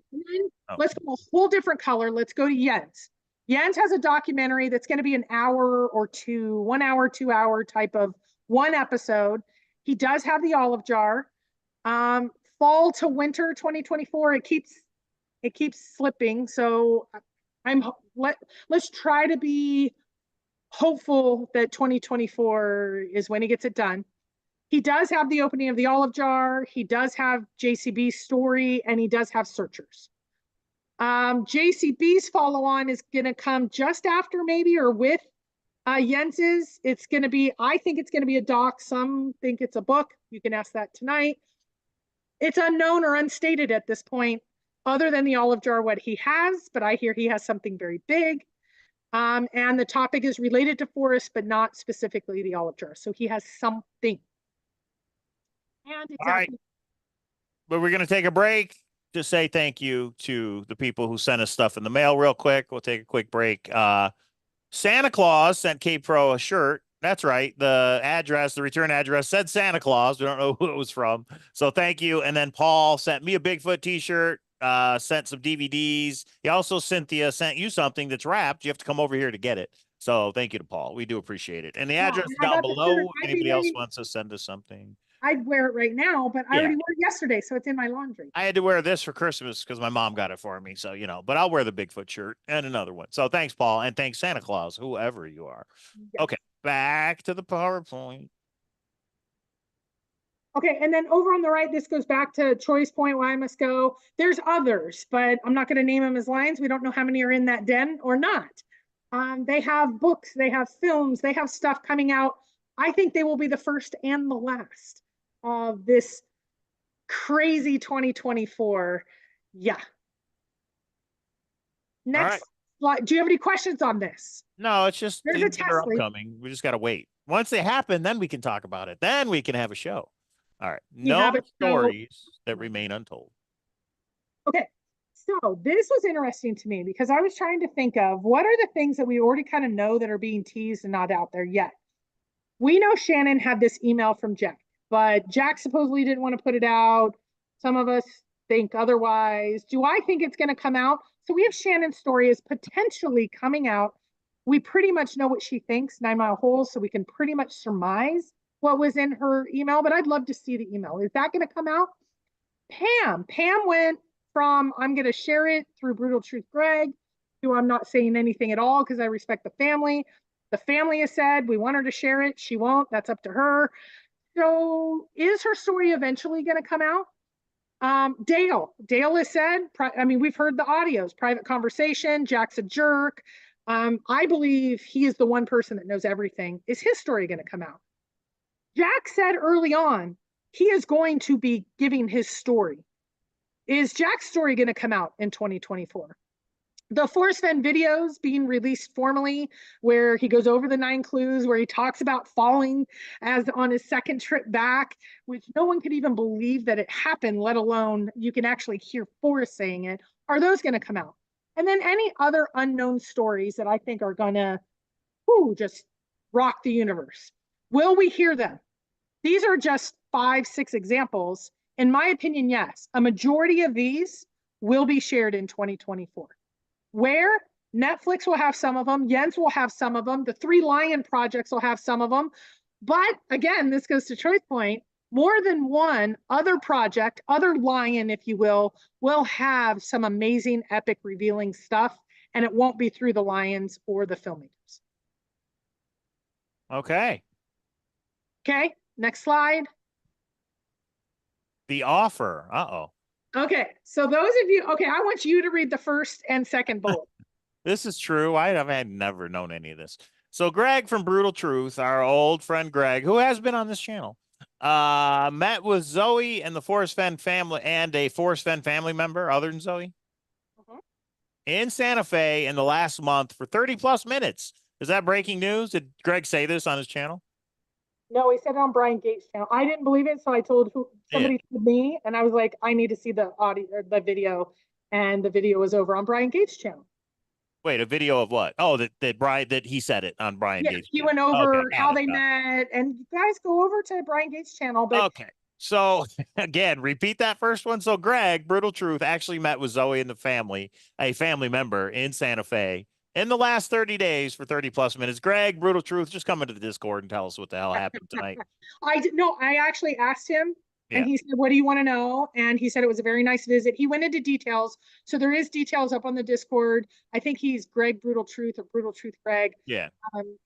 let's go a whole different color. Let's go to Jens. Jens has a documentary that's going to be an hour or two, 1 hour, 2 hour type of one episode. He does have the olive jar. Fall to winter 2024. It keeps slipping. So let's try to be hopeful that 2024 is when he gets it done. He does have the opening of the olive jar. He does have JCB's story, and he does have Searchers. JCB's follow-on is going to come just after maybe or with Jens's. It's going to be, I think it's going to be a doc. Some think it's a book. You can ask that tonight. It's unknown or unstated at this point, other than the olive jar, what he has, but I hear he has something very big. And the topic is related to Forrest, but not specifically the olive jar. So he has something. And all right. But we're going to take a break to say thank you to the people who sent us stuff in the mail real quick. We'll take a quick break. Santa Claus sent Cape Pro a shirt. That's right. The address, the return address said Santa Claus. We don't know who it was from. So thank you. And then Paul sent me a Bigfoot t-shirt, sent some DVDs. He also, Cynthia, sent you something that's wrapped. You have to come over here to get it. So thank you to Paul. We do appreciate it. And the address is down below. Anybody else wants to send us something? I'd wear it right now, but I already wore it yesterday, so it's in my laundry. I had to wear this for Christmas because my mom got it for me. So, but I'll wear the Bigfoot shirt and another one. So thanks, Paul. And thanks, Santa Claus, whoever you are. Yes. Okay, back to the PowerPoint. Okay, and then over on the right, this goes back to Troy's point, why I must go. There's others, but I'm not going to name them as lions. We don't know how many are in that den or not. They have books, they have films, they have stuff coming out. I think they will be the first and the last of this crazy 2024. Yeah. Next slide. Do you have any questions on this? No, it's just things that are upcoming. We just got to wait. Once they happen, then we can talk about it. Then we can have a show. All right. No stories that remain untold. Okay. So this was interesting to me because I was trying to think of what are the things that we already kind of know that are being teased and not out there yet. We know Shannon had this email from Jack, but Jack supposedly didn't want to put it out. Some of us think otherwise. Do I think it's going to come out? So we have Shannon's story is potentially coming out. We pretty much know what she thinks, 9 Mile Hole, so we can pretty much surmise what was in her email, but I'd love to see the email. Is that going to come out? Pam went from I'm going to share it through Brutal Truth Greg to I'm not saying anything at all because I respect the family. The family has said we want her to share it. She won't. That's up to her. So is her story eventually going to come out? Dale has said, I mean, we've heard the audios, private conversation, Jack's a jerk. I believe he is the one person that knows everything. Is his story going to come out? Jack said early on, he is going to be giving his story. Is Jack's story going to come out in 2024? The Forrest Fenn videos being released formally, where he goes over the 9 clues, where he talks about falling as on his second trip back, which no one could even believe that it happened, let alone you can actually hear Forrest saying it. Are those going to come out? And then any other unknown stories that I think are going to just rock the universe. Will we hear them? These are just 5, 6 examples. In my opinion, yes. A majority of these will be shared in 2024. Where? Netflix will have some of them. Jens will have some of them. The 3 Lion projects will have some of them. But again, this goes to Troy's point. More than one other project, other Lion, if you will have some amazing, epic, revealing stuff. And it won't be through the Lions or the filmmakers. Okay. Okay. Next slide. The offer. Uh-oh. Okay. So those of you, okay, I want you to read the first and second bullet. This is true. I've never known any of this. So Greg from Brutal Truth, our old friend Greg, who has been on this channel, met with Zoe and the Forrest Fenn family and a Forrest Fenn family member other than Zoe in Santa Fe in the last month for 30 plus minutes. Is that breaking news? Did Greg say this on his channel? No, he said it on Brian Gates' channel. I didn't believe it, so I told somebody told me, and I was like, I need to see the audio or the video, and the video was over on Brian Gates' channel. Wait, a video of what? Oh, that he said it on Brian Gates. He went over how they met, and you guys go over to Brian Gates' channel. But okay, so again, repeat that first one. So Greg, Brutal Truth, actually met with Zoe and the family, a family member in Santa Fe in the last 30 days for 30 plus minutes. Greg, Brutal Truth, just come into the Discord and tell us what the hell happened tonight. I actually asked him, and he said, what do you want to know? And he said it was a very nice visit. He went into details. So there is details up on the Discord. I think he's Greg Brutal Truth or Brutal Truth Greg. Yeah.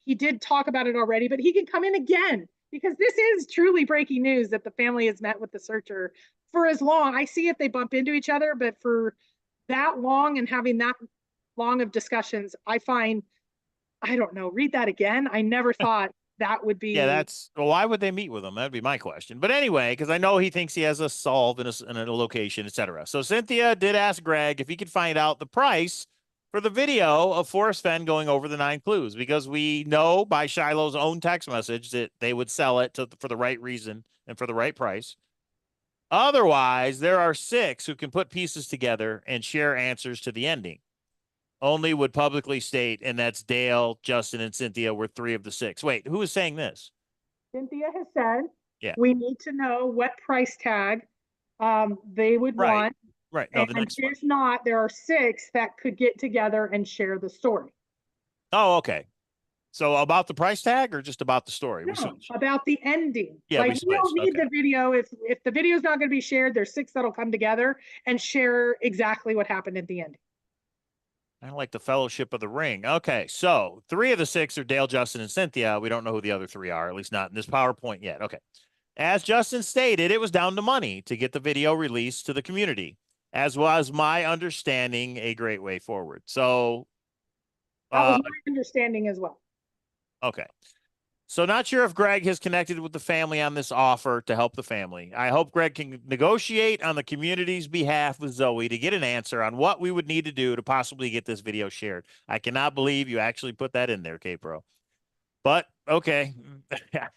He did talk about it already, but he can come in again because this is truly breaking news that the family has met with the searcher for as long. I see if they bump into each other, but for that long and having that long of discussions, I find, I don't know, read that again. I never thought that would be. Yeah, that's, well, why would they meet with him? That'd be my question. But anyway, because I know he thinks he has a solve in a location, etc. So Cynthia did ask Greg if he could find out the price for the video of Forrest Fenn going over the 9 clues, because we know by Shiloh's own text message that they would sell it for the right reason and for the right price. Otherwise, there are 6 who can put pieces together and share answers to the ending. Only would publicly state, and that's Dale, Justin, and Cynthia were 3 of the 6. Wait, who is saying this? Cynthia has said, we need to know what price tag they would want. Right. No, and if not, there are 6 that could get together and share the story. Oh, okay. So about the price tag or just about the story? No, about the ending. Yeah, like we don't need the video. If the video is not going to be shared, there's 6 that'll come together and share exactly what happened at the ending. I like the Fellowship of the Ring. Okay, so 3 of the 6 are Dale, Justin, and Cynthia. We don't know who the other 3 are, at least not in this PowerPoint yet. Okay. As Justin stated, it was down to money to get the video released to the community, as was my understanding a great way forward. So that was my understanding as well. Okay. So not sure if Greg has connected with the family on this offer to help the family. I hope Greg can negotiate on the community's behalf with Zoe to get an answer on what we would need to do to possibly get this video shared. I cannot believe you actually put that in there, K-Pro. But okay.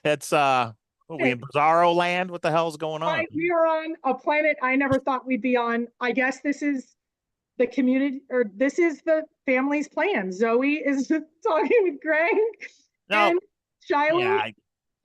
That's we in Bizarro land? What the hell's going on? We are on a planet I never thought we'd be on. I guess this is the community, or this is the family's plan. Zoe is talking with Greg and Shiloh. Yeah,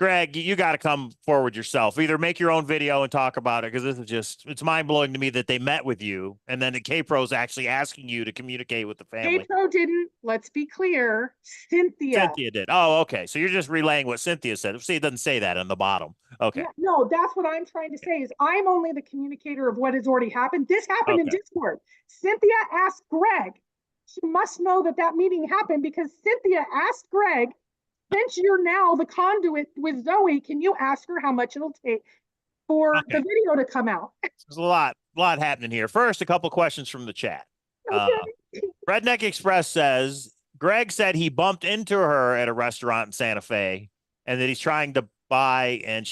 Greg, you got to come forward yourself. Either make your own video and talk about it, because this is just, it's mind blowing to me that they met with you and then the K Pro's actually asking you to communicate with the family. Pro didn't. Let's be clear. Cynthia. Cynthia did. Oh, okay. So you're just relaying what Cynthia said. See, it doesn't say that on the bottom. Okay. Yeah, no, that's what I'm trying to say is I'm only the communicator of what has already happened. This happened in Okay. Discord. Cynthia asked Greg. She must know that that meeting happened because Cynthia asked Greg, since you're now the conduit with Zoe, can you ask her how much it'll take for the video to come out? There's a lot happening here. First, a couple questions from the chat. Okay. Redneck Express says Greg said he bumped into her at a restaurant in Santa Fe and that he's trying to buy, and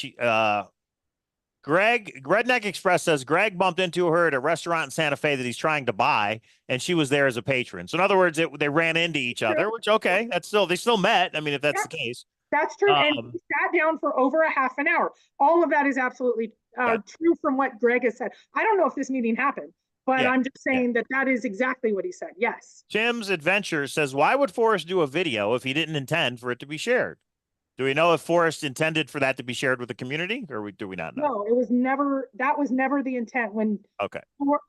Redneck Express says Greg bumped into her at a restaurant in Santa Fe that he's trying to buy, and she was there as a patron. So in other words, they ran into each other, which, okay, they still met. I mean, if that's the case. That's true. And we sat down for over a half an hour. All of that is absolutely true from what Greg has said. I don't know if this meeting happened, but I'm just saying that is exactly what he said. Yes. Jim's Adventure says, why would Forrest do a video if he didn't intend for it to be shared? Do we know if Forrest intended for that to be shared with the community, or do we not know? No, it was never, that was never the intent when. Okay.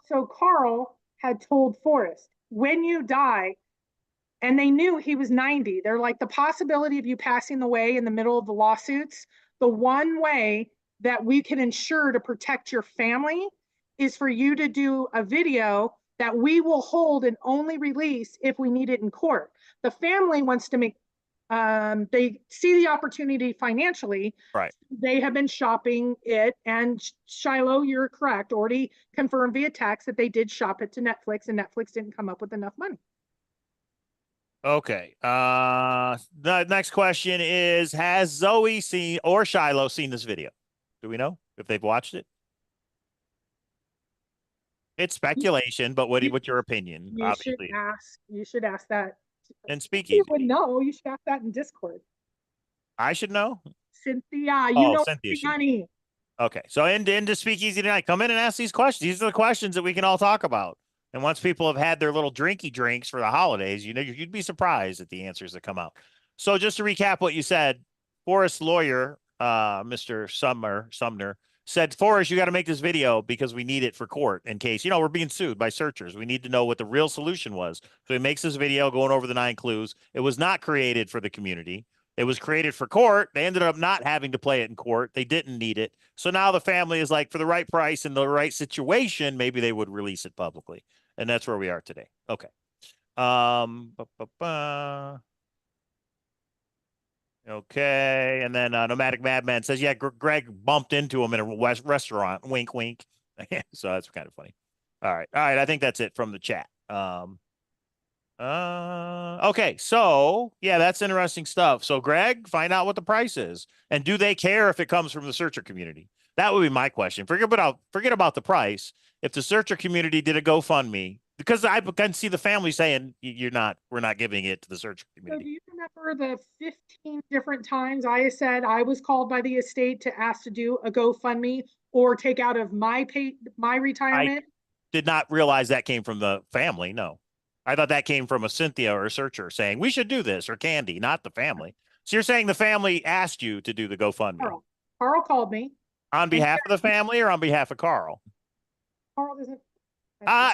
So Carl had told Forrest, when you die, and they knew he was 90. They're like, the possibility of you passing away in the middle of the lawsuits, the one way that we can ensure to protect your family is for you to do a video that we will hold and only release if we need it in court. The family wants to make, they see the opportunity financially. Right. They have been shopping it, and Shiloh, you're correct, already confirmed via text that they did shop it to Netflix, and Netflix didn't come up with enough money. Okay. The next question is, has Zoe seen or Shiloh seen this video? Do we know if they've watched it? It's speculation, but what's your opinion? Obviously. You should ask that. And Speakeasy. You would know. You should ask that in Discord. I should know. Cynthia, you know, Cynthia, honey. Okay. So into Speakeasy tonight, come in and ask these questions. These are the questions that we can all talk about. And once people have had their little drinky drinks for the holidays, you know, you'd be surprised at the answers that come out. So just to recap what you said, Forrest's lawyer, Mr. Sumner, said, Forrest, you got to make this video because we need it for court in case, you know, we're being sued by searchers. We need to know what the real solution was. So he makes this video going over the 9 clues. It was not created for the community. It was created for court. They ended up not having to play it in court. They didn't need it. So now the family is like, for the right price and the right situation, maybe they would release it publicly. And that's where we are today. Okay. Okay. And then Nomadic Madman says, yeah, Greg bumped into him in a restaurant. Wink, wink. So that's kind of funny. All right. I think that's it from the chat. Okay. So yeah, that's interesting stuff. So Greg, find out what the price is. And do they care if it comes from the searcher community? That would be my question. Forget about the price. If the searcher community did a GoFundMe, because I can see the family saying we're not giving it to the searcher community. So do you remember the 15 different times I said I was called by the estate to ask to do a GoFundMe or take out of my retirement? I did not realize that came from the family. No, I thought that came from a Cynthia or a searcher saying we should do this, or Candy, not the family. So you're saying the family asked you to do the GoFundMe? Carl called me. On behalf of the family or on behalf of Carl? Carl doesn't.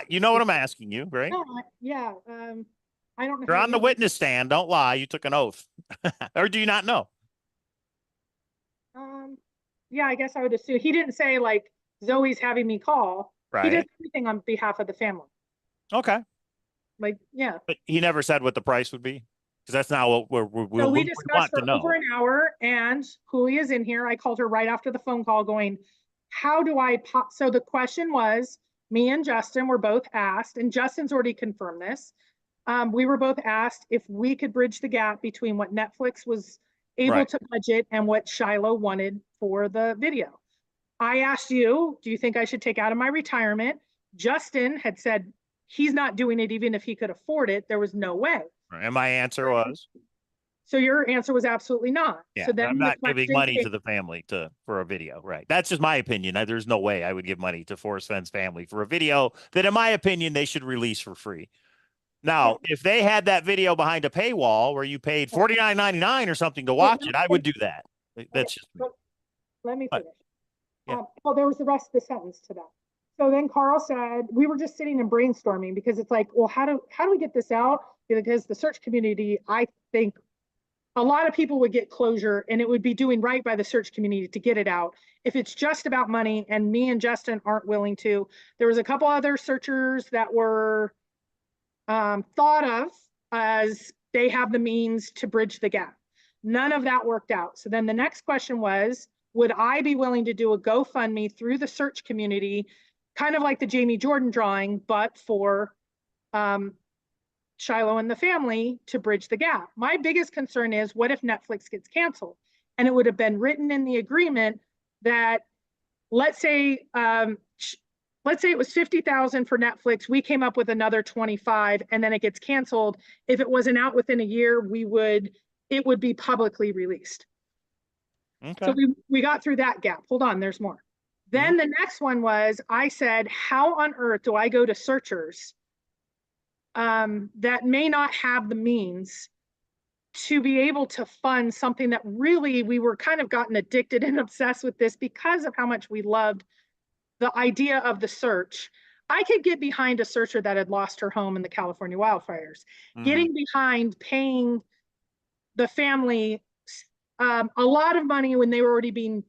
You know what I'm asking you, right? Yeah. I don't know. You're on the witness stand. Don't lie. You took an oath. Or do you not know? Yeah, I guess I would assume. He didn't say like Zoe's having me call. Right. He does everything on behalf of the family. Okay. Like, yeah. But he never said what the price would be? Because that's not what we discussed for over an hour, and Julia's in here. I called her right after the phone call going, how do I pop? So the question was, me and Justin were both asked, and Justin's already confirmed this. We were both asked if we could bridge the gap between what Netflix was able to budget and what Shiloh wanted for the video. I asked you, do you think I should take out of my retirement? Justin had said he's not doing it even if he could afford it. There was no way. And my answer was? So your answer was absolutely not. Yeah, so then I'm not giving money to the family for a video, right? That's just my opinion. There's no way I would give money to Forrest Fenn's family for a video that, in my opinion, they should release for free. Now, if they had that video behind a paywall where you paid $49.99 or something to watch it, I would do that. That's just me. Let me But finish. yeah. Well, there was the rest of the sentence to that. So then Carl said, we were just sitting and brainstorming because it's like, well, how do we get this out? Because the search community, I think a lot of people would get closure and it would be doing right by the search community to get it out. If it's just about money and me and Justin aren't willing to, there was a couple other searchers that were thought of as they have the means to bridge the gap. None of that worked out. So then the next question was, would I be willing to do a GoFundMe through the search community, kind of like the Jamie Jordan drawing, but for Shiloh and the family to bridge the gap? My biggest concern is, what if Netflix gets canceled? And it would have been written in the agreement that, let's say it was 50,000 for Netflix. We came up with another 25 and then it gets canceled. If it wasn't out within a year, it would be publicly released. Okay. So we got through that gap. Hold on, there's more. Then the next one was, I said, how on earth do I go to searchers that may not have the means to be able to fund something that really we were kind of gotten addicted and obsessed with this because of how much we loved the idea of the search. I could get behind a searcher that had lost her home in the California wildfires, getting behind paying the family a lot of money when they were already being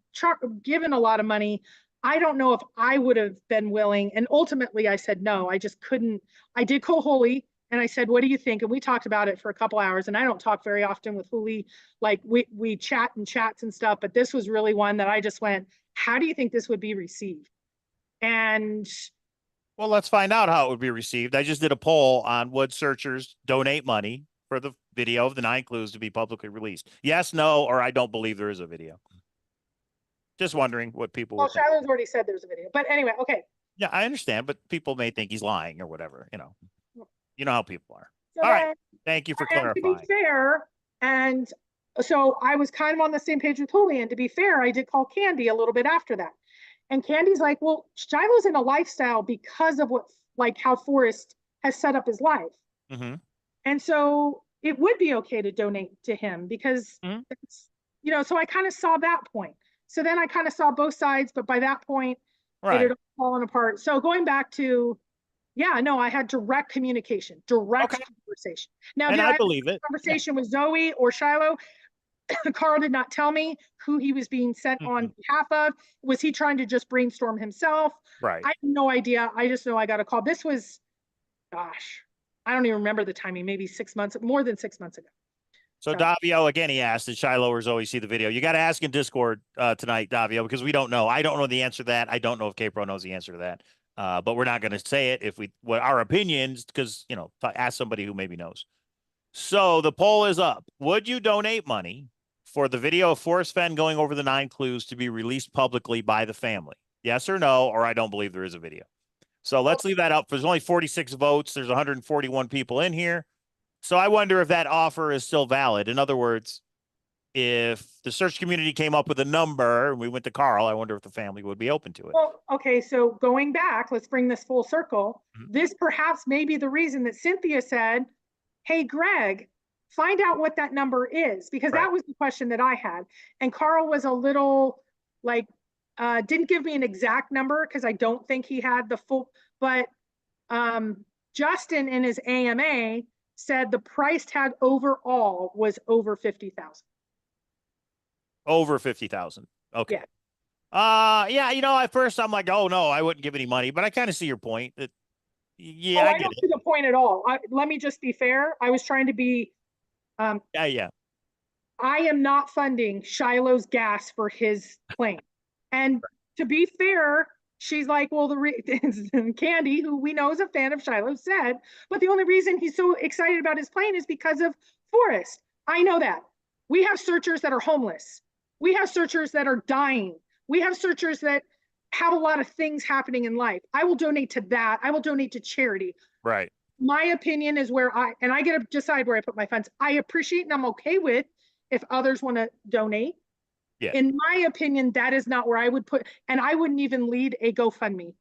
given a lot of money. I don't know if I would have been willing. And ultimately I said, no, I just couldn't. I did call Holy and I said, what do you think? And we talked about it for a couple hours, and I don't talk very often with Holy. Like we chat and chats and stuff, but this was really one that I just went, how do you think this would be received? And well, let's find out how it would be received. I just did a poll on would searchers donate money for the video of the 9 clues to be publicly released? Yes, no, or I don't believe there is a video. Just wondering what people would think. Shiloh's already said there's a video. But anyway, okay. Yeah, I understand, but people may think he's lying or whatever, You know how people are. So all right. Thank you for clarifying. To be fair, and so I was kind of on the same page with Holy, and to be fair, I did call Candy a little bit after that. And Candy's like, well, Shiloh's in a lifestyle because of how Forrest has set up his life. And so it would be okay to donate to him because, so I kind of saw that point. So then I kind of saw both sides, but by that point, it had all fallen apart. So going back to, I had direct communication, conversation. Now, and I believe it. Conversation with Zoe or Shiloh. Carl did not tell me who he was being sent on behalf of. Was he trying to just brainstorm himself? Right. I have no idea. I just know I got a call. This was, gosh, I don't even remember the timing, maybe more than 6 months ago. So Davio, again, he asked, did Shiloh or Zoe see the video? You got to ask in Discord tonight, Davio, because we don't know. I don't know the answer to that. I don't know if K-Pro knows the answer to that. But we're not going to say it if our opinions, because, ask somebody who maybe knows. So the poll is up. Would you donate money for the video of Forrest Fenn going over the 9 clues to be released publicly by the family? Yes or no, or I don't believe there is a video. So let's leave that up. There's only 46 votes. There's 141 people in here. So I wonder if that offer is still valid. In other words, if the search community came up with a number and we went to Carl, I wonder if the family would be open to it. Well, okay, so going back, let's bring this full circle. This perhaps may be the reason that Cynthia said, hey, Greg, find out what that number is, because that was the question that I had. And Carl was a little didn't give me an exact number because I don't think he had the full, but Justin in his AMA said the price tag overall was over 50,000. Over 50,000. Okay. Yeah. At first I'm like, oh no, I wouldn't give any money, but I kind of see your point. I don't see the point at all. Let me just be fair. I was trying to be. Yeah. I am not funding Shiloh's gas for his plane. And to be fair, she's like, well, Candy, who we know is a fan of Shiloh, said, but the only reason he's so excited about his plane is because of Forrest. I know that. We have searchers that are homeless. We have searchers that are dying. We have searchers that have a lot of things happening in life. I will donate to that. I will donate to charity. Right. My opinion is where I get to decide where I put my funds. I appreciate and I'm okay with if others want to donate. Yeah. In my opinion, that is not where I would put, and I wouldn't even lead a GoFundMe.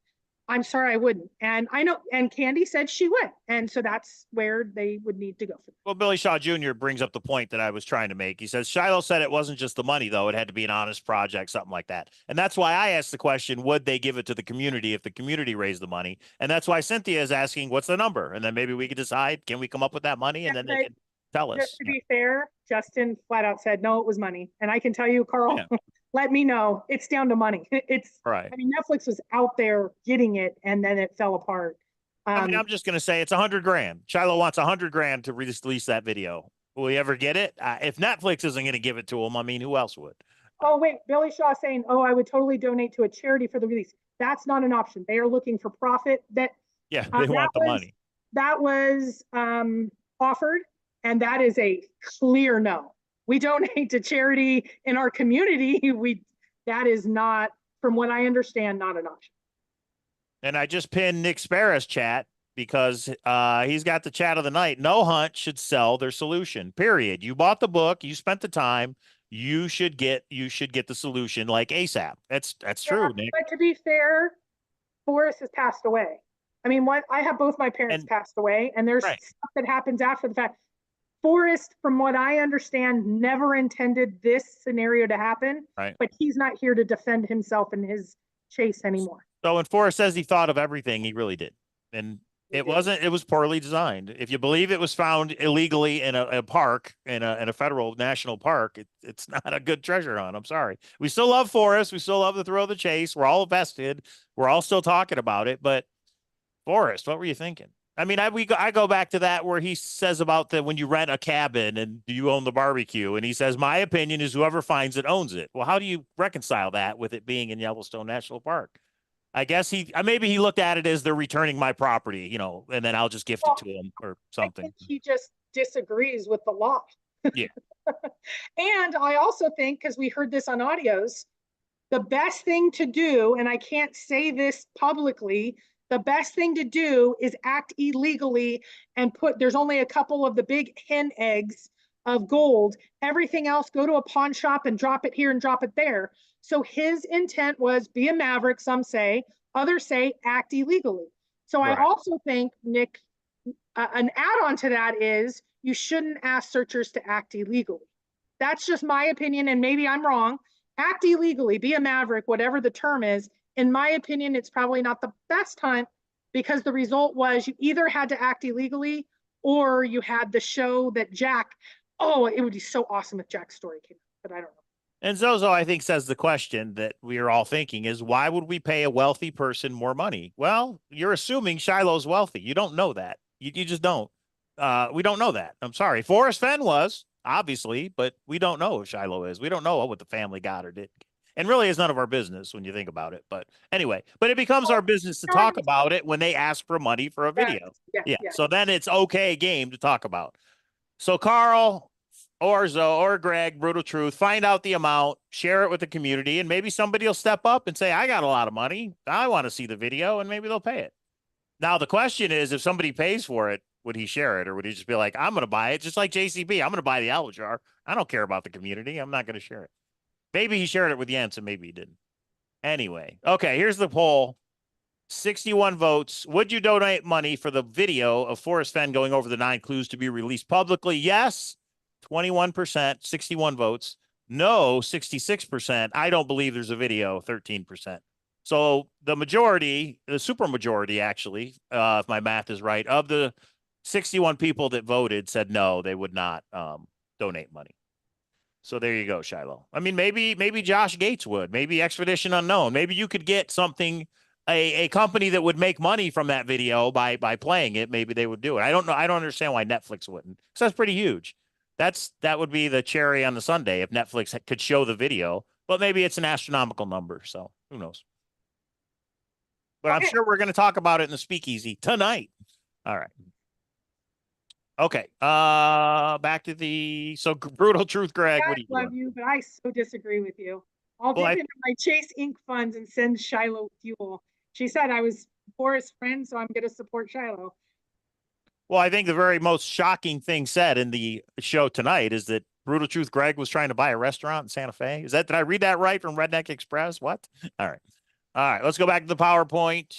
I'm sorry, I wouldn't. And I know, and Candy said she would. And so that's where they would need to go for. Well, Billy Shaw Jr. brings up the point that I was trying to make. He says Shiloh said it wasn't just the money, though. It had to be an honest project, something like that. And that's why I asked the question, would they give it to the community if the community raised the money? And that's why Cynthia is asking, what's the number? And then maybe we could decide, can we come up with that money? And then they can tell us. Just to be fair, Justin flat out said, no, it was money. And I can tell you, Carl, Yeah. let me know. It's down to money. It's right. I mean, Netflix was out there getting it and then it fell apart. I mean, I'm just going to say it's $100,000. Shiloh wants $100,000 to release that video. Will we ever get it? If Netflix isn't going to give it to him, I mean, who else would? Oh, wait, Billy Shaw saying, oh, I would totally donate to a charity for the release. That's not an option. They are looking for profit. They want the money. That was offered, and that is a clear no. We donate to charity in our community. That is not, from what I understand, not an option. And I just pinned Nick Sparrow's chat because he's got the chat of the night. No hunt should sell their solution. Period. You bought the book. You spent the time. You should get the solution like ASAP. That's true, Nick. But to be fair, Forrest has passed away. I mean, I have both my parents passed away, and there's stuff that happens after the fact. Forrest, from what I understand, never intended this scenario to happen, but he's not here to defend himself in his chase anymore. So when Forrest says he thought of everything, he really did. And it was poorly designed. If you believe it was found illegally in a park, in a federal national park, it's not a good treasure hunt. I'm sorry. We still love Forrest. We still love the thrill of the chase. We're all vested. We're all still talking about it. But Forrest, what were you thinking? I mean, I go back to that where he says about when you rent a cabin and do you own the barbecue? And he says, my opinion is whoever finds it owns it. Well, how do you reconcile that with it being in Yellowstone National Park? I guess maybe he looked at it as they're returning my property, and then I'll just gift it to him or something. I think he just disagrees with the law. Yeah. And I also think, because we heard this on audios, the best thing to do, and I can't say this publicly, the best thing to do is act illegally and there's only a couple of the big hen eggs of gold. Everything else, go to a pawn shop and drop it here and drop it there. So his intent was be a maverick, some say, others say act illegally. So I also think, Nick, an add-on to that is you shouldn't ask searchers to act illegally. That's just my opinion, and maybe I'm wrong. Act illegally, be a maverick, whatever the term is. In my opinion, it's probably not the best hunt because the result was you either had to act illegally or you had the show that it would be so awesome if Jack's story came out, but I don't know. And Zozo, I think, says the question that we are all thinking is, why would we pay a wealthy person more money? Well, you're assuming Shiloh's wealthy. You don't know that. You just don't. We don't know that. I'm sorry. Forrest Fenn was, obviously, but we don't know if Shiloh is. We don't know what the family got or did. And really is none of our business when you think about it. But anyway, it becoes our business to talk about it when they ask for money for a video. Yeah. So then it's okay game to talk about. So Carl or Zoe or Greg, Brutal Truth, find out the amount, share it with the community, and maybe somebody will step up and say, I got a lot of money. I want to see the video, and maybe they'll pay it. Now, the question is, if somebody pays for it, would he share it, or would he just be like, I'm going to buy it, just like JCB. I'm going to buy the Owl Jar. I don't care about the community. I'm not going to share it. Maybe he shared it with Jens, and maybe he didn't. Anyway, okay, here's the poll. 61 votes. Would you donate money for the video of Forrest Fenn going over the 9 clues to be released publicly? Yes, 21%, 61 votes. No, 66%. I don't believe there's a video, 13%. So the majority, the super majority, actually, if my math is right, of the 61 people that voted said no, they would not donate money. So there you go, Shiloh. I mean, maybe Josh Gates would. Maybe Expedition Unknown. Maybe you could get something, a company that would make money from that video by playing it. Maybe they would do it. I don't know. I don't understand why Netflix wouldn't. So that's pretty huge. That would be the cherry on the sundae if Netflix could show the video. But maybe it's an astronomical number. So who knows? But I'm sure we're going to talk about it in the speakeasy tonight. All right. Okay. Back to so Brutal Truth, Greg. What do you love you, but I so disagree with you. I'll dip into my Chase Inc. funds and send Shiloh fuel. She said I was Forrest's friend, so I'm going to support Shiloh. Well, I think the very most shocking thing said in the show tonight is that Brutal Truth Greg was trying to buy a restaurant in Santa Fe. Did I read that right from Redneck Express? What? All right. Let's go back to the PowerPoint.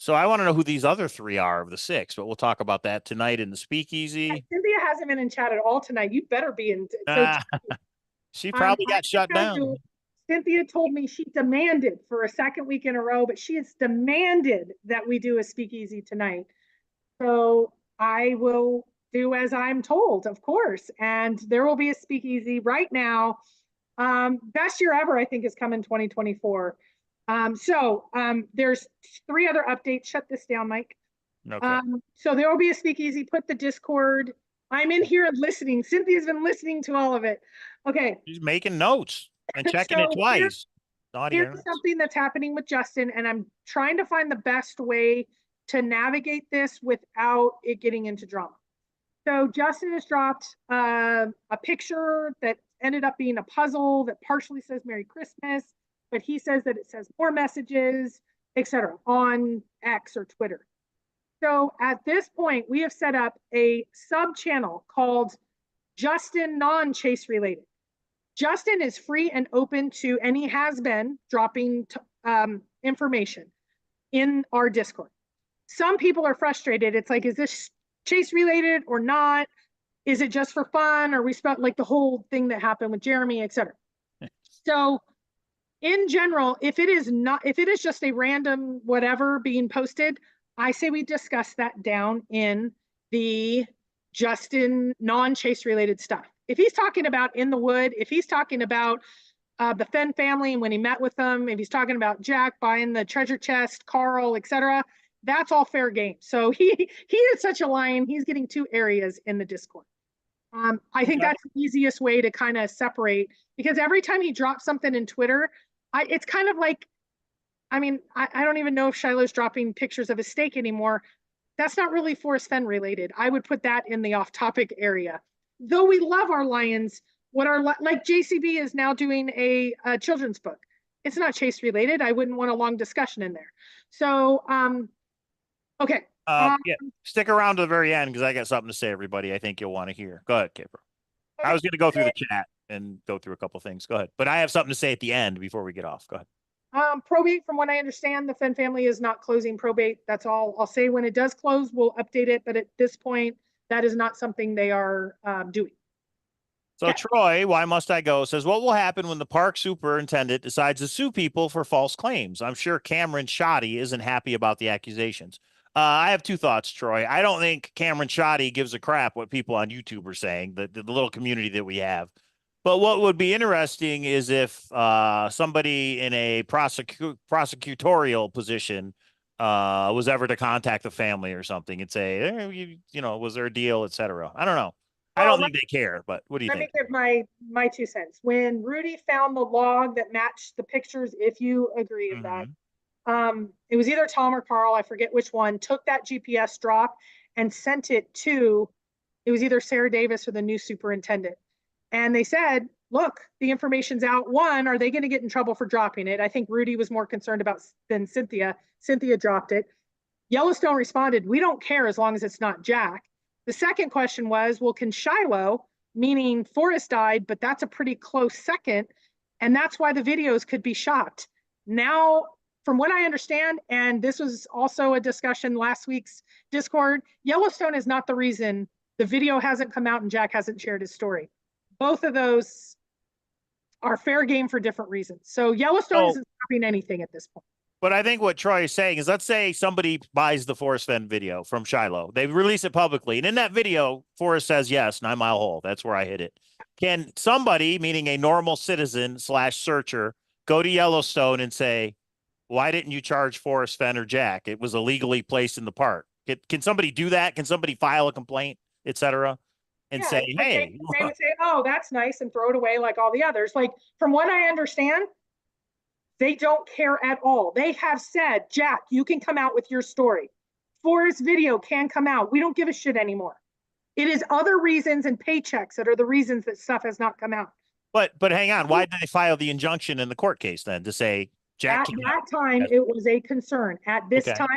So I want to know who these other three are of the six, but we'll talk about that tonight in the speakeasy. Cynthia hasn't been in chat at all tonight. You better be in. So Ah, she I'm probably going got shut to tell down. you, Cynthia told me she demanded for a second week in a row, but she has demanded that we do a speakeasy tonight. So I will do as I'm told, of course. And there will be a speakeasy right now. Best year ever, I think, is coming 2024. There's three other updates. Shut this down, Mike. Okay. So there will be a speakeasy. Put the Discord. I'm in here listening. Cynthia's been listening to all of it. Okay. She's making notes and checking it So twice. here's Audience. something that's happening with Justin, and I'm trying to find the best way to navigate this without it getting into drama. So Justin has dropped a picture that ended up being a puzzle that partially says Merry Christmas, but he says that it says more messages, etc., on X or Twitter. So at this point, we have set up a sub channel called Justin Non-Chase Related. Justin is free and open to, and he has been dropping information in our Discord. Some people are frustrated. It's like, is this chase related or not? Is it just for fun? Or we spent like the whole thing that happened with Jeremy, etc. So in general, if it is just a random whatever being posted, I say we discuss that down in the Justin non-chase related stuff. If he's talking about in the wood, if he's talking about the Fenn family and when he met with them, if he's talking about Jack buying the treasure chest, Carl, etc., that's all fair game. So he is such a lion. He's getting two areas in the Discord. I think that's the easiest way to kind of separate, because every time he drops something in Twitter, it's kind of like, I mean, I don't even know if Shiloh's dropping pictures of his steak anymore. That's not really Forrest Fenn related. I would put that in the off-topic area. Though we love our lions, like JCB is now doing a children's book. It's not chase related. I wouldn't want a long discussion in there. So, okay. Yeah, stick around to the very end because I got something to say, everybody. I think you'll want to hear. Go ahead, Kipper. I was going to go through the chat and go through a couple things. Go ahead. But I have something to say at the end before we get off. Go ahead. Probate, from what I understand, the Fenn family is not closing probate. That's all I'll say. When it does close, we'll update it. But at this point, that is not something they are doing. So Okay. Troy, why must I go? Says, what will happen when the park superintendent decides to sue people for false claims? I'm sure Cameron Shoddy isn't happy about the accusations. I have two thoughts, Troy. I don't think Cameron Shoddy gives a crap what people on YouTube are saying, the little community that we have. But what would be interesting is if somebody in a prosecutorial position was ever to contact the family or something and say, was there a deal, et cetera. I don't know. I don't think they care, but what do you think? Let me give my 2 cents. When Rudy found the log that matched the pictures, if you agree with that, it was either Tom or Carl, I forget which one, took that GPS drop and sent it to, it was either Sarah Davis or the new superintendent. And they said, look, the information's out. One, are they going to get in trouble for dropping it? I think Rudy was more concerned about than Cynthia. Cynthia dropped it. Yellowstone responded, we don't care as long as it's not Jack. The second question was, well, can Shiloh, meaning Forrest died, but that's a pretty close second, and that's why the videos could be shopped. Now, from what I understand, and this was also a discussion last week's Discord, Yellowstone is not the reason the video hasn't come out and Jack hasn't shared his story. Both of those are fair game for different reasons. So Yellowstone isn't stopping anything at this point. But I think what Troy is saying is, let's say somebody buys the Forrest Fenn video from Shiloh. They release it publicly. And in that video, Forrest says, yes, 9 Mile Hole. That's where I hit it. Can somebody, meaning a normal citizen / searcher, go to Yellowstone and say, why didn't you charge Forrest Fenn or Jack? It was illegally placed in the park. Can somebody do that? Can somebody file a complaint, et cetera, and say, hey. They would say, oh, that's nice, and throw it away like all the others. Like, from what I understand, they don't care at all. They have said, Jack, you can come out with your story. Forrest video can come out. We don't give a shit anymore. It is other reasons and paychecks that are the reasons that stuff has not come out. But hang on. Why did they file the injunction in the court case then to say Jack? At that time, it was a concern. At this time,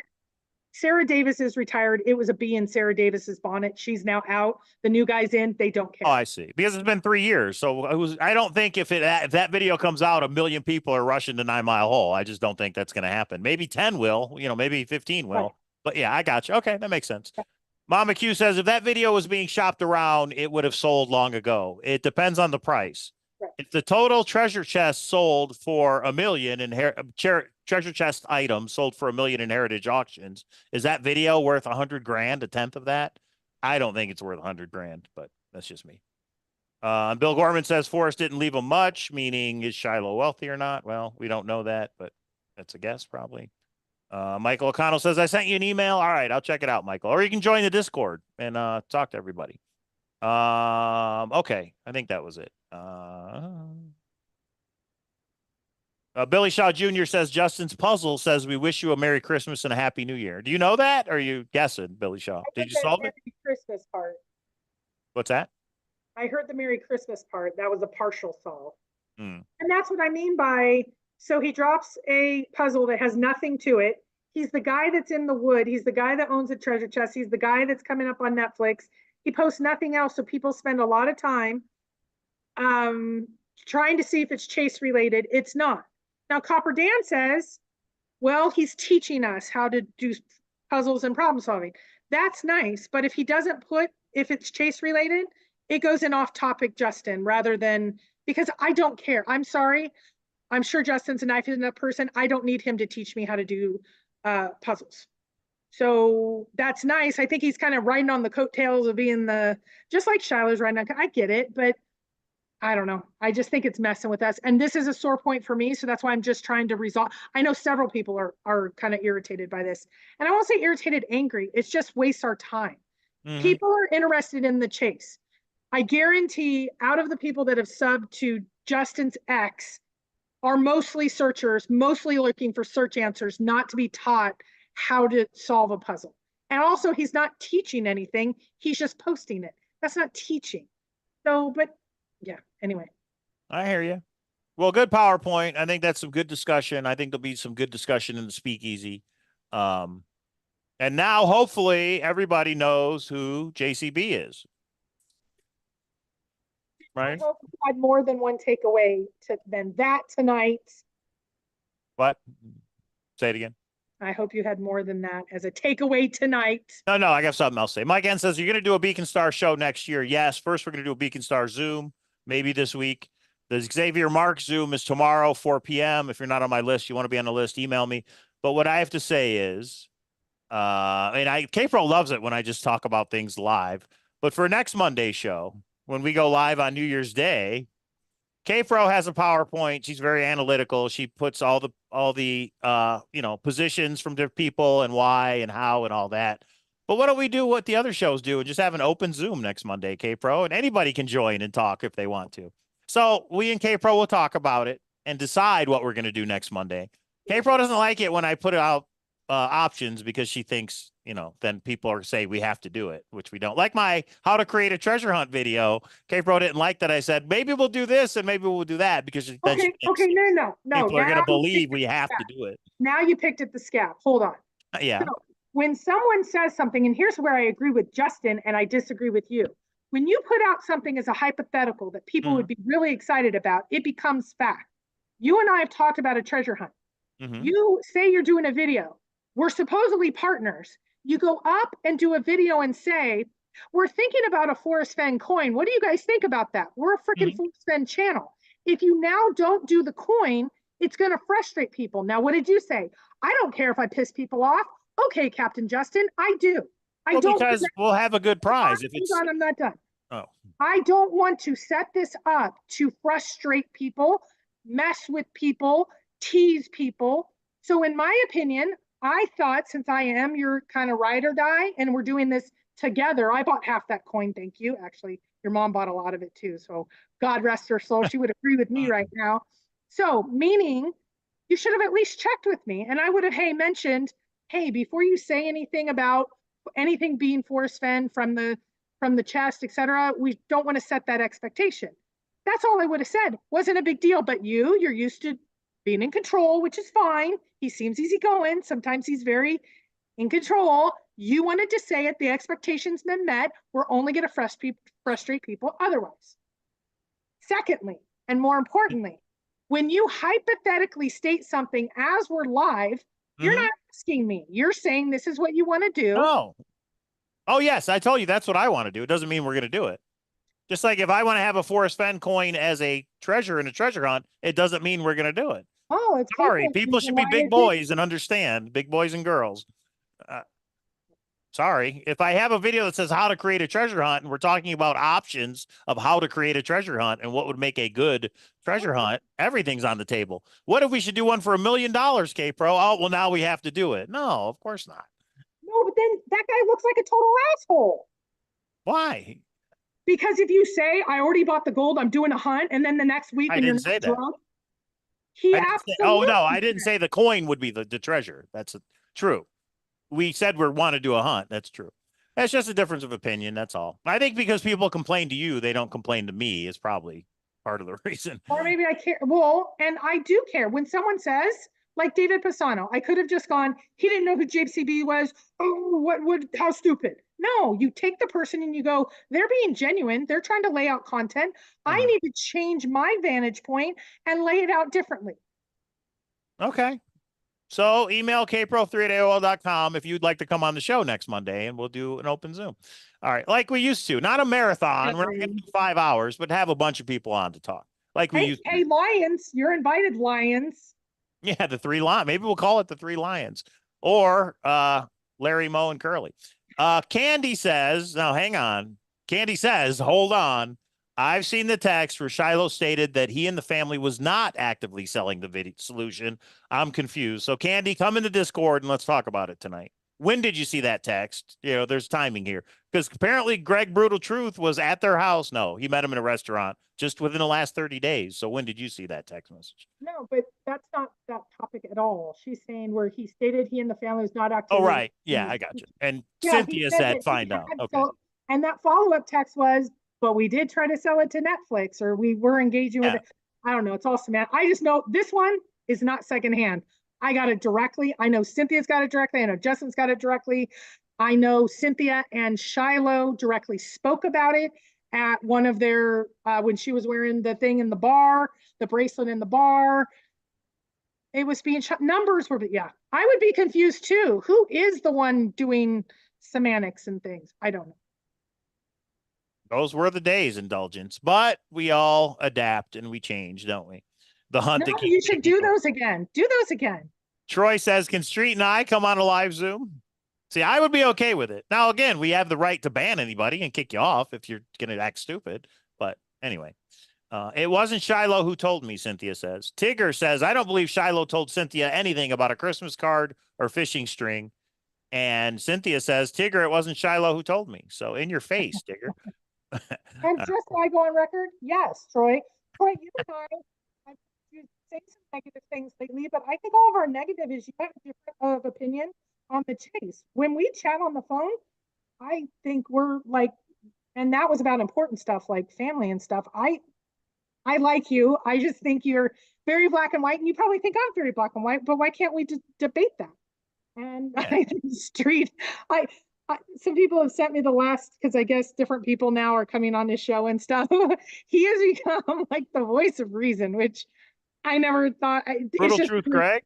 Sarah Davis is retired. It was a bee in Sarah Davis's bonnet. She's now out. The new guy's in. They don't care. Oh, I see. Because it's been 3 years. So I don't think if that video comes out, 1 million people are rushing to 9 Mile Hole. I just don't think that's going to happen. Maybe 10 will, maybe 15 will. Right. But yeah, I got you. Okay. That makes sense. Mama Q says if that video was being shopped around, it would have sold long ago. It depends on the price. Right. If the total treasure chest sold for 1 million in treasure chest items sold for 1 million in heritage auctions, is that video worth 100 grand, a tenth of that? I don't think it's worth 100 grand, but that's just me. Bill Gorman says Forrest didn't leave him much, meaning is Shiloh wealthy or not? Well, we don't know that, but that's a guess probably. Michael O'Connell says, I sent you an email. All right, I'll check it out, Michael. Or you can join the Discord and talk to everybody. Okay, I think that was it. Billy Shaw Jr. says, Justin's puzzle says we wish you a Merry Christmas and a Happy New Year. Do you know that? Or are you guessing, Billy Shaw? Did you solve it? Merry Christmas part. What's that? I heard the Merry Christmas part. That was a partial solve. And that's what I mean by, so he drops a puzzle that has nothing to it. He's the guy that's in the wood. He's the guy that owns a treasure chest. He's the guy that's coming up on Netflix. He posts nothing else. So people spend a lot of time trying to see if it's chase related. It's not. Now, Copper Dan says, well, he's teaching us how to do puzzles and problem solving. That's nice. But if he doesn't put, if it's chase related, it goes in off topic, Justin, rather than, because I don't care. I'm sorry. I'm sure Justin's a knife enough person. I don't need him to teach me how to do puzzles. So that's nice. I think he's kind of riding on the coattails of being just like Shiloh's riding on. I get it, but I don't know. I just think it's messing with us. And this is a sore point for me. So that's why I'm just trying to resolve. I know several people are kind of irritated by this. And I won't say irritated, angry. It's just wastes our time. People are interested in the chase. I guarantee out of the people that have subbed to Justin's X are mostly searchers, mostly looking for search answers, not to be taught how to solve a puzzle. And also he's not teaching anything. He's just posting it. That's not teaching. So, but yeah, anyway. I hear you. Well, good PowerPoint. I think that's some good discussion. I think there'll be some good discussion in the speakeasy. And now hopefully everybody knows who JCB is. Right? I hope we had more than one takeaway than that tonight. What? Say it again. I hope you had more than that as a takeaway tonight. No, I got something else to say. Mike N says, you're going to do a Beacon Star show next year. Yes. First, we're going to do a Beacon Star Zoom, maybe this week. The Xavier Mark Zoom is tomorrow, 4 p.m. If you're not on my list, you want to be on the list, email me. But what I have to say is, K-Pro loves it when I just talk about things live. But for next Monday show, when we go live on New Year's Day, K-Pro has a PowerPoint. She's very analytical. She puts all the positions from different people and why and how and all that. But why don't we do what the other shows do and just have an open Zoom next Monday, K-Pro, and anybody can join and talk if they want to. So we and K-Pro will talk about it and decide what we're going to do next Monday. K-Pro doesn't like it when I put out options because she thinks, then people are saying we have to do it, which we don't. Like my how to create a treasure hunt video, K-Pro didn't like that. I said, maybe we'll do this and maybe we'll do that because no. People are going to believe we have to do it. Now you picked at the scab. Hold on. Yeah. So when someone says something, and here's where I agree with Justin and I disagree with you. When you put out something as a hypothetical that people would be really excited about, it becomes fact. You and I have talked about a treasure hunt. You say you're doing a video. We're supposedly partners. You go up and do a video and say, we're thinking about a Forrest Fenn coin. What do you guys think about that? We're a freaking Forrest Fenn channel. If you now don't do the coin, it's going to frustrate people. Now, what did you say? I don't care if I piss people off. Okay, Captain Justin, I do. Because we'll have a good prize. If it's... I'm not done. Oh. I don't want to set this up to frustrate people, mess with people, tease people. So in my opinion, I thought since I am your kind of ride or die and we're doing this together, I bought half that coin. Thank you. Actually, your mom bought a lot of it too. So God rest her soul. She would agree with me right now. So meaning you should have at least checked with me. And I would have, mentioned, before you say anything about anything being Forrest Fenn from the chest, etc., we don't want to set that expectation. That's all I would have said. Wasn't a big deal. But you're used to being in control, which is fine. He seems easygoing. Sometimes he's very, in control. You wanted to say it. The expectation's been met. We're only going to frustrate people otherwise. Secondly, and more importantly, when you hypothetically state something as we're live, you're not asking me. You're saying this is what you want to do. Oh, oh yes, I told you that's what I want to do. It doesn't mean we're going to do it. Just like if I want to have a Forrest Fenn coin as a treasure in a treasure hunt, it doesn't mean we're going to do it. Oh, it's Sorry, people should be big boys and understand, big boys and girls. Sorry, if I have a video that says how to create a treasure hunt and we're talking about options of how to create a treasure hunt and what would make a good treasure hunt, everything's on the table. What if we should do one for $1 million, K-Pro? Oh, well, now we have to do it. No, of course not. No, but then that guy looks like a total asshole. Why? Because if you say, I already bought the gold, I'm doing a hunt, and then the next week when you're not drunk, he absolutely. Oh, no, I didn't say the coin would be the treasure. That's true. We said we want to do a hunt. That's true. That's just a difference of opinion. That's all. I think because people complain to you, they don't complain to me is probably part of the reason. Or maybe I care. Well, and I do care. When someone says, like David Pisano, I could have just gone, he didn't know who JCB was. Oh, how stupid. No, you take the person and you go, they're being genuine. They're trying to lay out content. I need to change my vantage point and lay it out differently. Okay. So email kpro3@aol.com if you'd like to come on the show next Monday, and we'll do an open Zoom. All right, like we used to. Not a marathon. We're not going to do 5 hours, but have a bunch of people on to talk. Like we used to. Hey, Lions, you're invited, Lions. Yeah, the 3 lions. Maybe we'll call it the 3 lions. Or Larry, Moe, and Curly. Candy says, now hang on. Candy says, hold on. I've seen the text where Shiloh stated that he and the family was not actively selling the video solution. I'm confused. So Candy, come in the Discord and let's talk about it tonight. When did you see that text? You know, there's timing here because apparently Greg Brutal Truth was at their house. No, he met him in a restaurant just within the last 30 days. So when did you see that text message? No, but that's not that topic at all. She's saying where he stated he and the family was not actively. Oh, right. Yeah, I got you. And Cynthia said, find out. Okay. And that follow-up text was, but we did try to sell it to Netflix, or we were engaging with it. I don't know. It's all semantic. I just know this one is not secondhand. I got it directly. I know Cynthia's got it directly. I know Justin's got it directly. I know Cynthia and Shiloh directly spoke about it at one of their, when she was wearing the thing in the bar, the bracelet in the bar. It was being shot. Numbers were, yeah. I would be confused too. Who is the one doing semantics and things? I don't know. Those were the days, Indulgence, but we all adapt and we change, don't we? The hunt. No, you should do those again. Do those again. Troy says, can Street and I come on a live Zoom? See, I would be okay with it. Now, again, we have the right to ban anybody and kick you off if you're going to act stupid. But anyway, it wasn't Shiloh who told me, Cynthia says. Tigger says, I don't believe Shiloh told Cynthia anything about a Christmas card or fishing string. And Cynthia says, Tigger, it wasn't Shiloh who told me. So in your face, Tigger. And just so I go on record, yes, Troy, you and I you say some negative things lately, but I think all of our negative is you have a different of opinion on the chase. When we chat on the phone, I think we're like, and that was about important stuff like family and stuff. I like you. I just think you're very black and white, and you probably think I'm very black and white. But why can't we debate that? And I Street, some people have sent me the last, because I guess different people now are coming on this show and stuff. He has become like the voice of reason, which I never thought. Brutal Truth, Greg?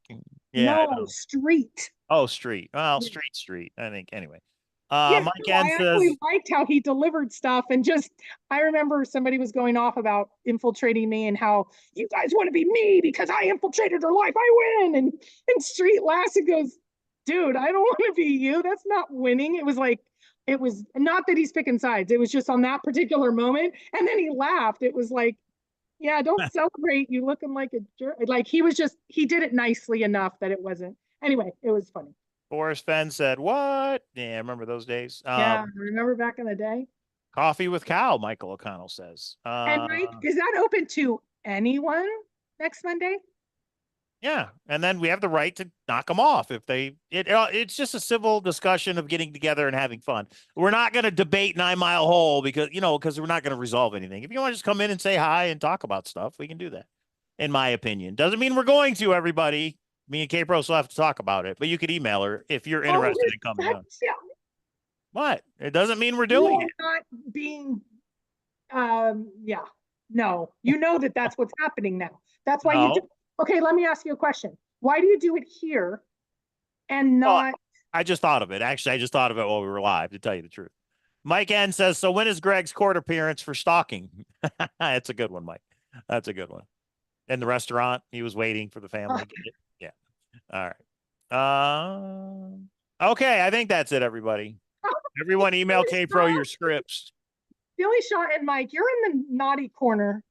Yeah. No, Street. Oh, Street. Well, Street. I think, anyway. Mike N says, actually liked how he delivered stuff, and just, I remember somebody was going off about infiltrating me and how you guys want to be me because I infiltrated her life. I win. And Street laughs and goes, dude, I don't want to be you. That's not winning. It was like, it was not that he's picking sides. It was just on that particular moment. And then he laughed. It was like, yeah, don't celebrate you looking like a jerk. Like he did it nicely enough that it wasn't. Anyway, it was funny. Forrest Fenn said, what? Yeah, remember those days? Yeah, remember back in the day? Coffee with Cow, Michael O'Connell says. And Mike, is that open to anyone next Monday? Yeah, and then we have the right to knock them off if it's just a civil discussion of getting together and having fun. We're not going to debate 9 Mile Hole because we're not going to resolve anything. If you want to just come in and say hi and talk about stuff, we can do that. In my opinion, doesn't mean we're going to, everybody. Me and K-Pro still have to talk about it, but you could email her if you're Oh, interested in coming on. What? It doesn't mean we're doing it. not being, yeah, no, you know that's what's happening now. That's why you do. No. Okay, let me ask you a question. Why do you do it here and Well, not? I just thought of it. Actually, I just thought of it while we were live, to tell you the truth. Mike N says, so when is Greg's court appearance for stalking? That's a good one, Mike. That's a good one. In the restaurant, he was waiting for the family. Yeah. All right. Okay, I think that's it, everybody. Everyone email K-Pro your scripts. Billy Shaw and Mike, you're in the naughty corner.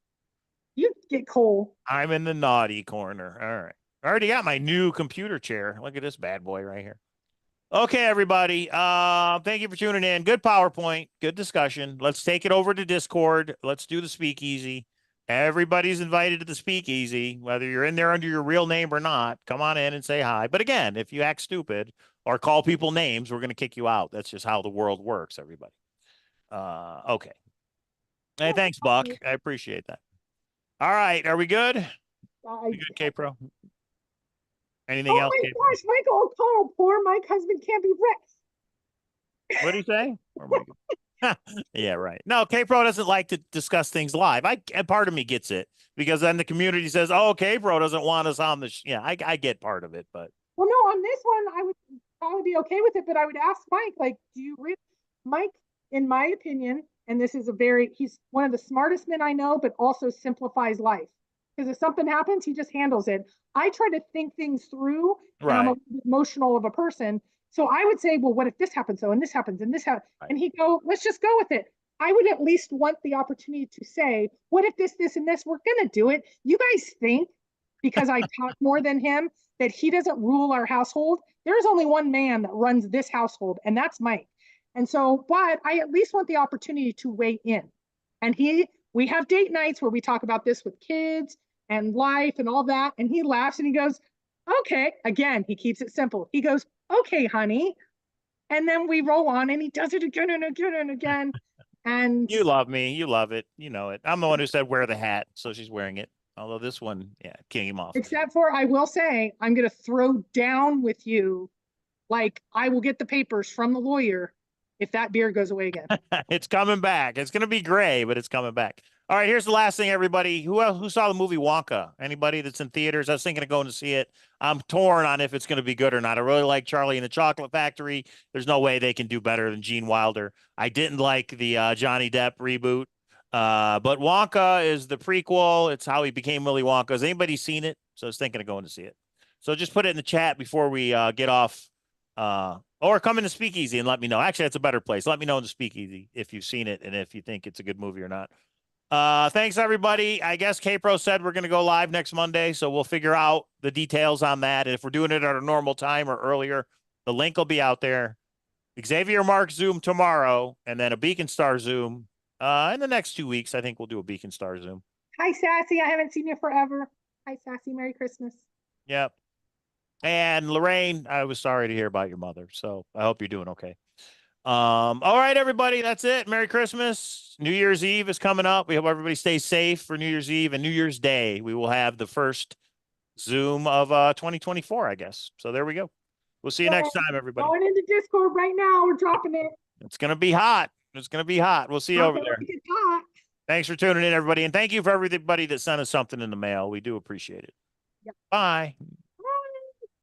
You get Cole. I'm in the naughty corner. All right. I already got my new computer chair. Look at this bad boy right here. Okay, everybody. Thank you for tuning in. Good PowerPoint. Good discussion. Let's take it over to Discord. Let's do the speakeasy. Everybody's invited to the speakeasy, whether you're in there under your real name or not. Come on in and say hi. But again, if you act stupid or call people names, we're going to kick you out. That's just how the world works, everybody. Okay. Hey, thanks, Buck. I appreciate that. All right. Are we good? We good, K-Pro? Anything else? Oh my gosh, Michael O'Connell, poor Mike husband can't be Rex. What do you say? Yeah, right. No, K-Pro doesn't like to discuss things live. And part of me gets it because then the community says, "Oh, K-Pro doesn't want us on the." Yeah, I get part of it, but well, no, on this one I would probably be okay with it, but I would ask Mike, like, do you really, Mike? In my opinion, and this is he's one of the smartest men I know, but also simplifies life because if something happens, he just handles it. I try to think things through, and I'm a emotional of a person. So I would say, well, what if this happens? So, and this happens, and this happens, and he'd go, let's just go with it. I would at least want the opportunity to say, what if this, and this? We're gonna do it. You guys think because I talk more than him that he doesn't rule our household? There's only one man that runs this household, and that's Mike. And so, but I at least want the opportunity to weigh in. And we have date nights where we talk about this with kids and life and all that. And he laughs and he goes, okay. Again, he keeps it simple. He goes, okay, honey. And then we roll on and he does it again and again and again. And you love me. You love it. You know it. I'm the one who said wear the hat. So she's wearing it. Although this one, yeah, came off. Except for, I will say, I'm going to throw down with you. Like, I will get the papers from the lawyer if that beard goes away again. It's coming back. It's going to be gray, but it's coming back. All right, here's the last thing, everybody. Who saw the movie Wonka? Anybody that's in theaters? I was thinking of going to see it. I'm torn on if it's going to be good or not. I really like Charlie and the Chocolate Factory. There's no way they can do better than Gene Wilder. I didn't like the Johnny Depp reboot. But Wonka is the prequel. It's how he became Willy Wonka. Has anybody seen it? So I was thinking of going to see it. So just put it in the chat before we get off. Or come in the speakeasy and let me know. Actually, that's a better place. Let me know in the speakeasy if you've seen it and if you think it's a good movie or not. Thanks, everybody. I guess K-Pro said we're going to go live next Monday, so we'll figure out the details on that. And if we're doing it at a normal time or earlier, the link will be out there. Xavier Mark Zoom tomorrow, and then a Beacon Star Zoom in the next 2 weeks. I think we'll do a Beacon Star Zoom. Hi, Sassy. I haven't seen you forever. Hi, Sassy. Merry Christmas. Yep. And Lorraine, I was sorry to hear about your mother, so I hope you're doing okay. All right, everybody, that's it. Merry Christmas. New Year's Eve is coming up. We hope everybody stays safe for New Year's Eve and New Year's Day. We will have the first Zoom of 2024, I guess. So there we go. We'll see you next time, everybody. Going into Discord right now. We're dropping it. It's going to be hot. It's going to be hot. We'll see you over there. Thanks for tuning in, everybody. And thank you for everybody that sent us something in the mail. We do appreciate it. Yep. Bye.